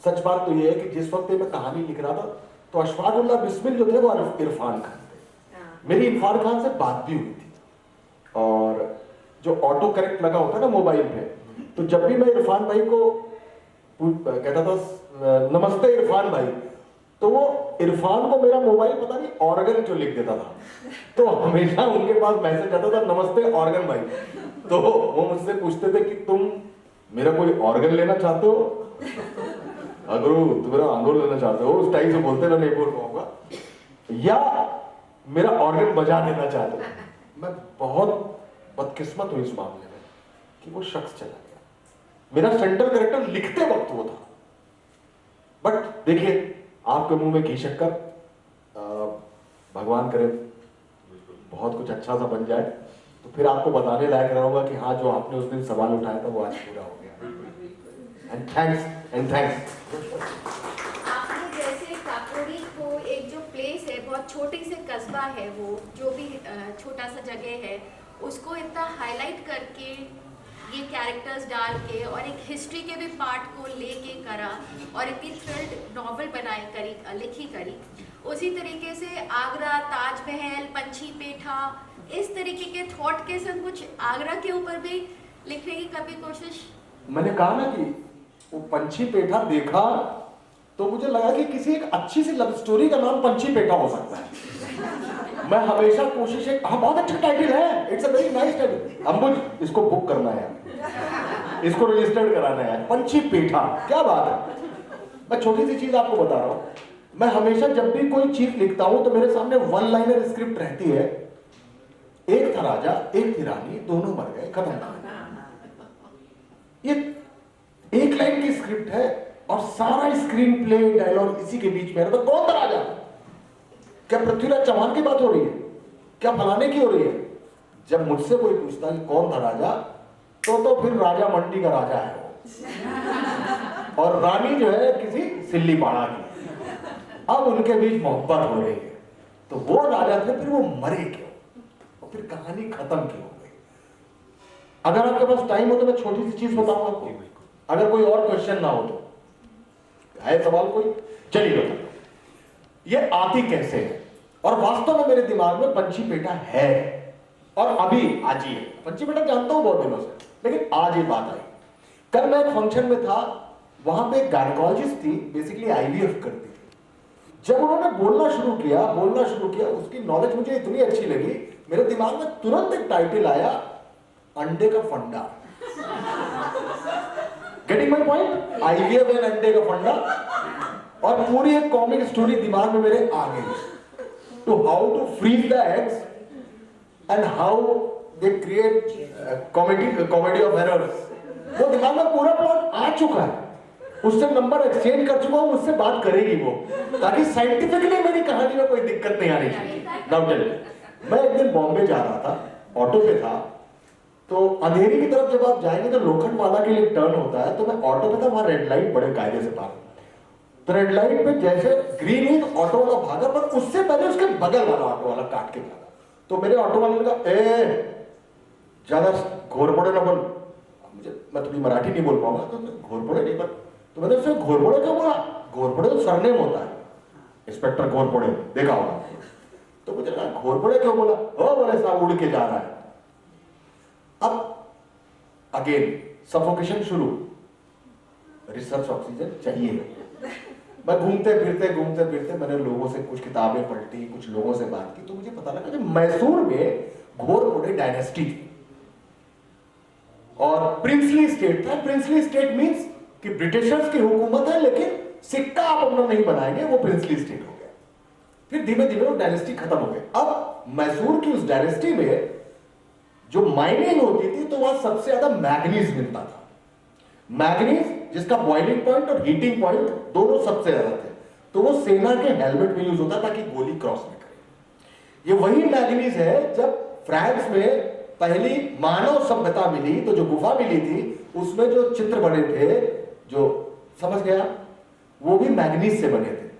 [SPEAKER 4] सच बात तो ये है कि जिस वक्त मैं कहानी लिख रहा था, तो अशफाकुल्लाह बिस्मिल जो थे वो इरफान खान थे। मेरी इरफान खान से बात भी हुई थी, और जो ऑटो करेक्ट लगा होता है ना मोबाइल पे, तो जब भी मैं इरफान भाई को कहता था नमस्ते इरफान भाई, तो वो इरफान को मेरा मोबाइल पता नहीं ऑर्गन जो लिख देता था, तो हमेशा उनके पास मैसेज आता था नमस्ते ऑर्गन भाई। तो वो मुझसे पूछते थे कि तुम मेरा कोई ऑर्गन लेना चाहते हो, अगर तुम मेरा आंदोलन लेना चाहते हो, उस टाइप से बोलते, मैं नहीं बोल पाऊंगा, या मेरा ऑर्गन बजा देना चाहते हो। मैं बहुत बदकिस्मत हुई इस मामले में कि वो शख्स चला गया। मेरा सेंट्रल कैरेक्टर लिखते वक्त वो था, बट देखिए आपके मुंह में घी शक्कर, भगवान करे बहुत कुछ अच्छा सा बन जाए तो फिर आपको बताने लायक रहूंगा कि हाँ, जो आपने उस दिन सवाल उठाया था वो आज पूरा हो गया। And thanks.
[SPEAKER 8] आपने जैसे काकोरी को एक जो प्लेस है, बहुत छोटी से कस्बा है, वो जो भी छोटा सा जगह है, उसको इतना हाईलाइट करके ये कैरेक्टर्स डाल के और एक हिस्ट्री के भी पार्ट को लेके करा और इतनी थ्रिल्ड नॉवल लिखी करी। उसी तरीके से आगरा, ताजमहल, पंछी पेठा, इस तरीके के थॉट के संग कुछ आगरा के ऊपर भी लिखने की कभी कोशिश?
[SPEAKER 4] मैंने कहा ना कि वो पंछी पेठा देखा तो मुझे लगा कि किसी एक अच्छी सी लव स्टोरी का नाम पंछी पेठा हो सकता है। मैं हमेशा कोशिश, हाँ बहुत अच्छा टाइटल है, it's a very nice title. हम इसको बुक करना है, इसको रजिस्टर्ड कराना है, पंछी पेठा, क्या बात है। मैं छोटी सी चीज आपको बता रहा हूं, मैं हमेशा जब भी कोई चीज लिखता हूं तो मेरे सामने वन लाइनर स्क्रिप्ट रहती है। एक था राजा, एक थी रानी, दोनों मर गए, खत्म। ये एक लाइन की स्क्रिप्ट है और सारा स्क्रीन प्ले डायलॉग इसी के बीच में है। तो कौन था राजा? क्या पृथ्वीराज चौहान की बात हो रही है? क्या फलाने की हो रही है? जब मुझसे कोई पूछता कि कौन था राजा, तो फिर राजा मंडी का राजा है वो, और रानी जो है किसी सिल्ली पाड़ा की। अब उनके बीच मोहब्बत हो रही है, तो वो राजा थे, फिर वो मरे क्यों, और फिर कहानी खत्म क्यों हो गई। अगर आपके पास टाइम हो तो मैं छोटी सी चीज बताऊंगा आपको, अगर कोई और क्वेश्चन ना हो तो। है सवाल कोई? चलिए बताओ ये आती कैसे है। और वास्तव में मेरे दिमाग में पंछी पेठा है, और अभी आज ही है। पंछी पेठा जानता हूं बहुत दिनों से, लेकिन आज ये बात आई। कल मैं एक फंक्शन में था, वहां पे एक गायकोलॉजिस्ट थी, बेसिकली आईवीएफ करती थी। जब उन्होंने बोलना शुरू किया, उसकी नॉलेज मुझे इतनी अच्छी लगी, मेरे दिमाग में तुरंत एक टाइटल आया, अंडे का फंडा। Getting my point? IVF and अंडे का फंडा, और पूरी एक कॉमिक स्टोरी दिमाग में मेरे आ गई, to how to freeze the eggs and how they create comedy of errors. वो दिमाग में पूरा प्लॉट आ चुका है, उससे नंबर एक्सचेंज कर चुका हूं, मुझसे बात करेगी वो, ताकि साइंटिफिकली मेरी कहानी में कोई दिक्कत नहीं आनी चाहिए। नाउ टेल मी, मैं एक दिन बॉम्बे जा रहा था, ऑटो पे था, तो अंधेरी की तरफ जब आप जाएंगे तो लोखंड वाला के लिए टर्न होता है, तो मैं ऑटो पे था, वहां रेड लाइट बड़े कायदे से पार। तो रेड लाइट पे जैसे ग्रीन हुई तो ऑटो वाला भागा, पर उससे पहले उसके बगल वाला ऑटो वाला काट के भागा। तो मेरे ऑटो वाले ने कहा, ए ज्यादा घोरपड़े ना बोल। मैं थोड़ी मराठी नहीं बोल पाऊंगा, तो घोरपड़े नहीं बोल। तो मैंने उससे घोरपड़े क्यों बोला? घोरपड़े तो सरनेम होता है, इंस्पेक्टर घोरपड़े, देखा होगा। तो मुझे लगा घोरपड़े क्यों बोला? ओ बोले साहब उड़ के जा रहा है। अब अगेन सफोकेशन शुरू, रिसर्च ऑक्सीजन चाहिए। मैं घूमते फिरते मैंने लोगों से कुछ किताबें पढ़ी, कुछ लोगों से बात की, तो मुझे पता लगा कि मैसूर में घोरपड़े डायनेस्टी थी और प्रिंसली स्टेट था। प्रिंसली स्टेट मींस कि ब्रिटिशर्स की हुकूमत है, लेकिन सिक्का आप अपना नहीं बनाएंगे, वो प्रिंसली स्टेट हो गया। फिर धीमे धीमे वो डायनेस्टी खत्म हो गई। अब मैसूर की उस डायनेस्टी में जो माइनिंग होती थी, तो वहां सबसे ज्यादा मैग्नीज मिलता था। मैग्नीज जिसका बॉइलिंग पॉइंट और हीटिंग पॉइंट दोनों सबसे ज्यादा थे, तो वो सेना के हेलमेट में यूज होता ताकि गोली क्रॉस न करे। ये वही मैग्नीज है, जब फ्रांस में पहली मानव सभ्यता मिली, तो जो गुफा मिली थी उसमें जो चित्र बने थे, जो समझ गया, वो भी मैग्नीज से बने थे।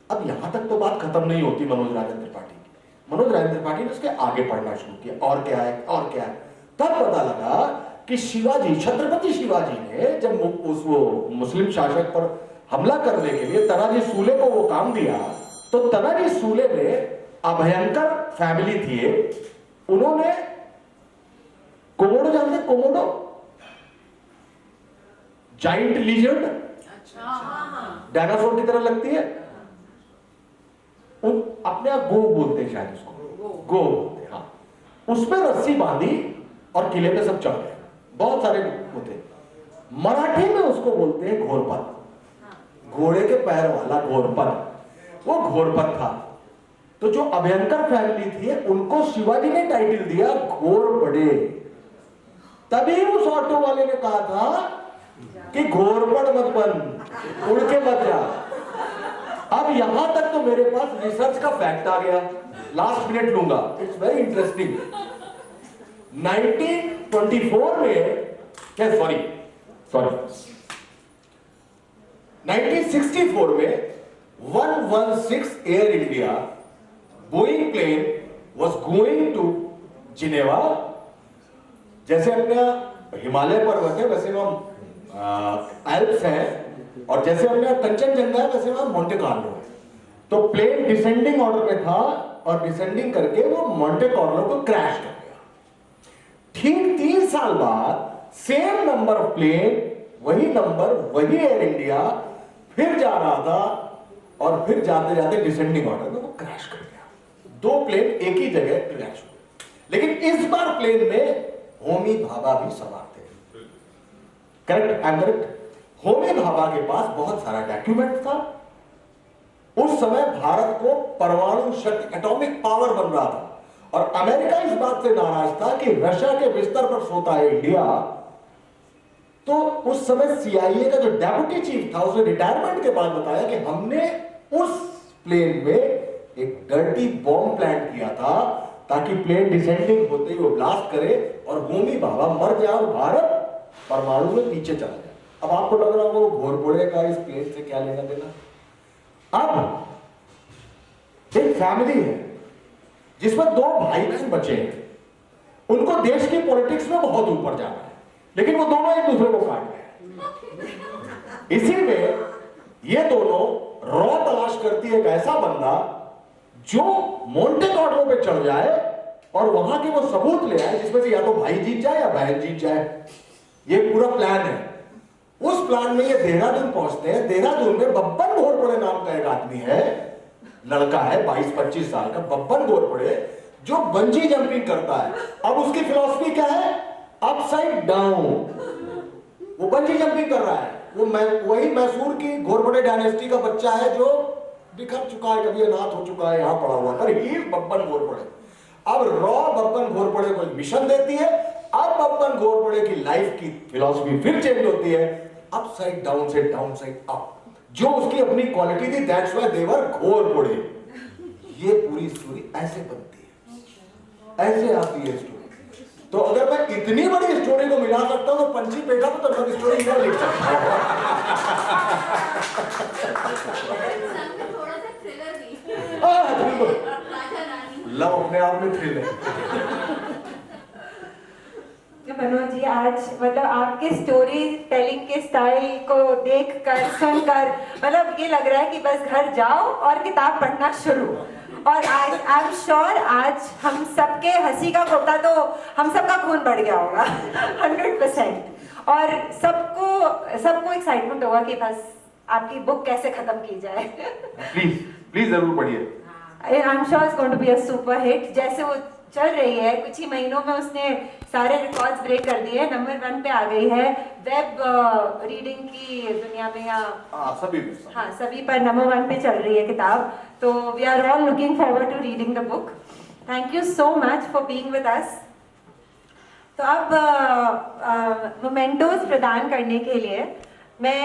[SPEAKER 4] अब यहां तक तो बात खत्म नहीं होती मनोज राजेंद्र त्रिपाठी की। मनोज राजेंद्र त्रिपाठी ने उसके आगे पढ़ना शुरू किया, और क्या है, और क्या है। तब पता लगा कि शिवाजी, छत्रपति शिवाजी ने जब उस वो मुस्लिम शासक पर हमला करने के लिए तनाजी सूले को वो काम दिया, तो तनाजी सूले ने अभयंकर फैमिली थी, उन्होंने कोमोडो जानते, कोमोडो जाइंट लिजर्ड, डायनासोर की तरह लगती है, उन अपने आप गो बोलते हैं शायद उसको, गो बोलते हैं, हाँ। उसमें रस्सी बांधी और किले पे सब चढ़ गए। बहुत सारे होते, मराठी में उसको बोलते हैं घोरपत, घोड़े के पैर वाला घोरपत। वो घोरपत था। तो जो अभयंकर फैमिली थी उनको शिवाजी ने टाइटल दिया घोरपड़े। तभी उस ऑटो वाले ने कहा था कि घोरपड़ मत बन, उड़ के मत जा। अब यहां तक तो मेरे पास रिसर्च का फैक्ट आ गया, लास्ट मिनट लूंगा, इट्स वेरी इंटरेस्टिंग। 1924 में, क्या सॉरी 1964 में 116 Air India Boeing plane was going to Geneva. जैसे अपने हिमालय पर्वत है वैसे वहां एल्प्स हैं, और जैसे अपने कंचनजंगा है वैसे वहां मोंटे कार्लो है। तो प्लेन डिसेंडिंग ऑर्डर में था और डिसेंडिंग करके वो मोंटे कार्लो को क्रैश कर गया। ठीक 3 साल बाद सेम नंबर ऑफ प्लेन, वही नंबर, वही एयर इंडिया फिर जा रहा था, और फिर जाते जाते डिसेंडिंग ऑर्डर में वो क्रैश कर गया। 2 प्लेन एक ही जगह क्रैश हुए, लेकिन इस बार प्लेन में होमी भाभा भी सवार थे। Correct, I am correct. Homi Bhabha के पास बहुत सारा डॉक्यूमेंट था। उस समय भारत को परमाणु शक्ति, एटॉमिक पावर बन रहा था, और अमेरिका इस बात से नाराज था कि रशिया के बिस्तर पर सोता है इंडिया। तो उस समय सीआईए का जो डेप्यूटी चीफ था उसने रिटायरमेंट के बाद बताया कि हमने उस प्लेन में एक डर्टी बॉम्ब प्लांट किया था ताकि प्लेन डिसेंडिंग होते ही वो ब्लास्ट करे और होमी भाभा मर जाए और भारत परमाणु में पीछे चला जाए। अब आपको लग रहा होगा घोरपड़े का इस प्लेन से क्या लेना देना। अब एक फैमिली है जिसमें 2 भाई बहन बचे हैं, उनको देश की पॉलिटिक्स में बहुत ऊपर जाना है, लेकिन वो दोनों एक दूसरे को काट रहे हैं। इसी में ये दोनों रॉ तलाश करती है एक ऐसा बंदा जो मोंटे कार्लो पे चढ़ जाए और वहां के वो सबूत ले आए जिसमें से या तो भाई जीत जाए या बहन जीत जाए। ये पूरा प्लान है। उस प्लान में ये देहरादून पहुंचते हैं। देहरादून में बब्बन घोरपड़े नाम का एक आदमी है, लड़का है 22-25 साल का, बब्बन घोरपड़े, जो बंजी जंपिंग करता है। अब उसकी फिलॉसफी क्या है? Upside down. वो बंजी जंपिंग कर रहा है। वो वही मैसूर की घोरपड़े डायनेस्टी का बच्चा है जो बिखर चुका है, कभी अनाथ हो चुका है, यहां पड़ा हुआ, पर ही बब्बन घोरपड़े। अब रॉ बब्बन घोरपड़े को मिशन देती है। अब बब्बन घोरपड़े की लाइफ की फिलॉसफी फिर चेंज होती है, अपसाइड डाउन से डाउन साइड अप, जो उसकी अपनी क्वालिटी थी। दैट्स व्हाई दे वर घोरपड़े। ये पूरी स्टोरी ऐसे बनती है, ऐसे आती है स्टोरी। तो अगर मैं इतनी बड़ी स्टोरी को मिला सकता हूं तो पंची पेटा तो मैं स्टोरी क्या लिख सकता हूं।
[SPEAKER 8] थोड़ा सा थ्रिलर भी,
[SPEAKER 4] लव अपने आप में थ्रिल है।
[SPEAKER 1] मनोज जी, आज मतलब आपके स्टोरी टेलिंग के स्टाइल को देखकर, सुनकर, मतलब ये लग रहा है कि बस घर जाओ और किताब पढ़ना शुरू। और आज आई एम श्योर आज हम सबके हंसी का कोटा तो हम सबका खून बढ़ गया होगा 100%। और सबको एक्साइटमेंट होगा कि बस आपकी बुक कैसे खत्म की जाए।
[SPEAKER 3] प्लीज जरूर पढ़िए।
[SPEAKER 1] I am sure it's going to be a super hit. जैसे वो चल रही है, कुछ ही महीनों में उसने सारे रिकॉर्ड्स ब्रेक कर दिए, नंबर 1 पे आ गई है वेब रीडिंग की दुनिया में, या सभी पर नंबर 1 पे चल रही है किताब। तो we are all looking forward to reading the book. Thank you so much for being with us. तो अब मोमेंटोज प्रदान करने के लिए मैं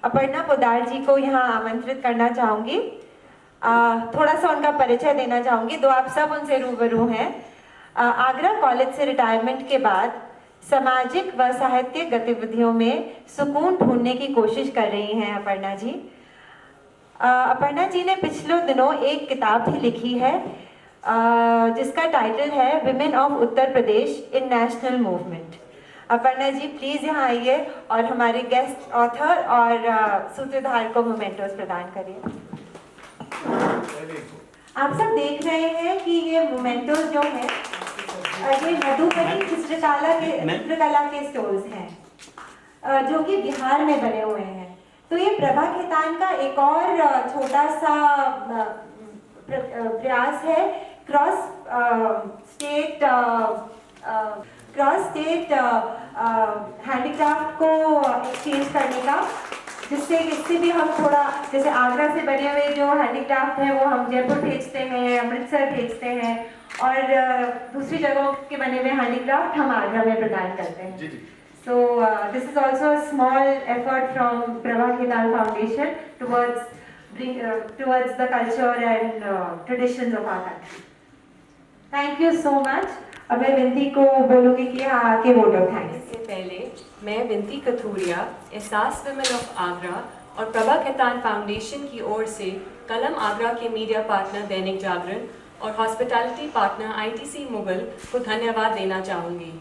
[SPEAKER 1] अपर्णा पोद्दार जी को यहाँ आमंत्रित करना चाहूंगी। थोड़ा सा उनका परिचय देना चाहूंगी, दो आप सब उनसे रूबरू हैं। आगरा कॉलेज से रिटायरमेंट के बाद सामाजिक व साहित्यिक गतिविधियों में सुकून ढूंढने की कोशिश कर रही हैं अपर्णा जी। अपर्णा जी ने पिछले दिनों एक किताब भी लिखी है जिसका टाइटल है women of Uttar Pradesh in national movement. Aparna ji please यहाँ आइए और हमारे गेस्ट ऑथर और सूत्रधार को मोमेंटोस प्रदान करिए। आप सब देख रहे हैं कि ये मोमेंटोस जो है ये मधुबनी चित्रकला के स्टोर्स हैं जो कि बिहार में बने हुए हैं। तो ये प्रभा खेतान का एक और छोटा सा प्रयास है क्रॉस स्टेट हैंडीक्राफ्ट को एक्सचेंज करने का। जिससे इससे भी हम थोड़ा, जैसे आगरा से बने हुए जो हैंडीक्राफ्ट है वो हम जयपुर भेजते हैं, अमृतसर भेजते हैं, और दूसरी जगहों के बने हुए हैंडीक्राफ्ट हम आगरा में प्रदान करते हैं। So this is also a small effort from Prabha Khaitan Foundation towards the culture and traditions of our country. Thank you so much. अब मैं विनती को बोलूँगी कि आके वोट ऑफ थैंक्स।
[SPEAKER 5] इससे पहले मैं विनती कथूरिया, एहसास वुमेन ऑफ आगरा और प्रभा खैतान फाउंडेशन की ओर से कलम आगरा के मीडिया पार्टनर दैनिक जागरण और हॉस्पिटैलिटी पार्टनर आईटीसी मुगल को धन्यवाद देना चाहूँगी।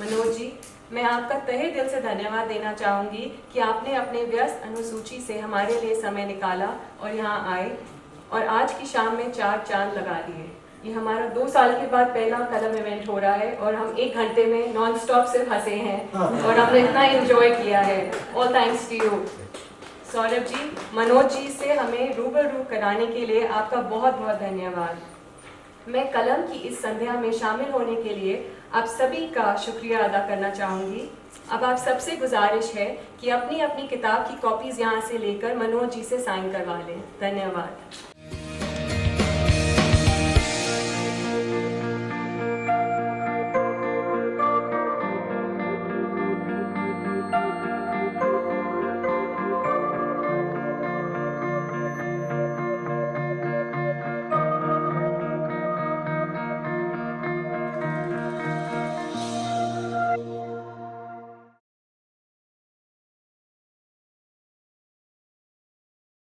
[SPEAKER 5] मनोज जी, मैं आपका तहे दिल से धन्यवाद देना चाहूँगी कि आपने अपने व्यस्त अनुसूची से हमारे लिए समय निकाला और यहाँ आए और आज की शाम में 4 चांद लगा दिए। ये हमारा 2 साल के बाद पहला कलम इवेंट हो रहा है और हम 1 घंटे में नॉन स्टॉप सिर्फ हंसे हैं और हमने इतना एंजॉय किया है। All thanks to you. Saurabh ji, Manoj ji से हमें रूबरू कराने के लिए आपका बहुत बहुत धन्यवाद। मैं कलम की इस संध्या में शामिल होने के लिए आप सभी का शुक्रिया अदा करना चाहूँगी। अब आप सबसे गुजारिश है कि अपनी अपनी किताब की कॉपीज़ यहाँ से लेकर मनोज जी से साइन करवा लें। धन्यवाद।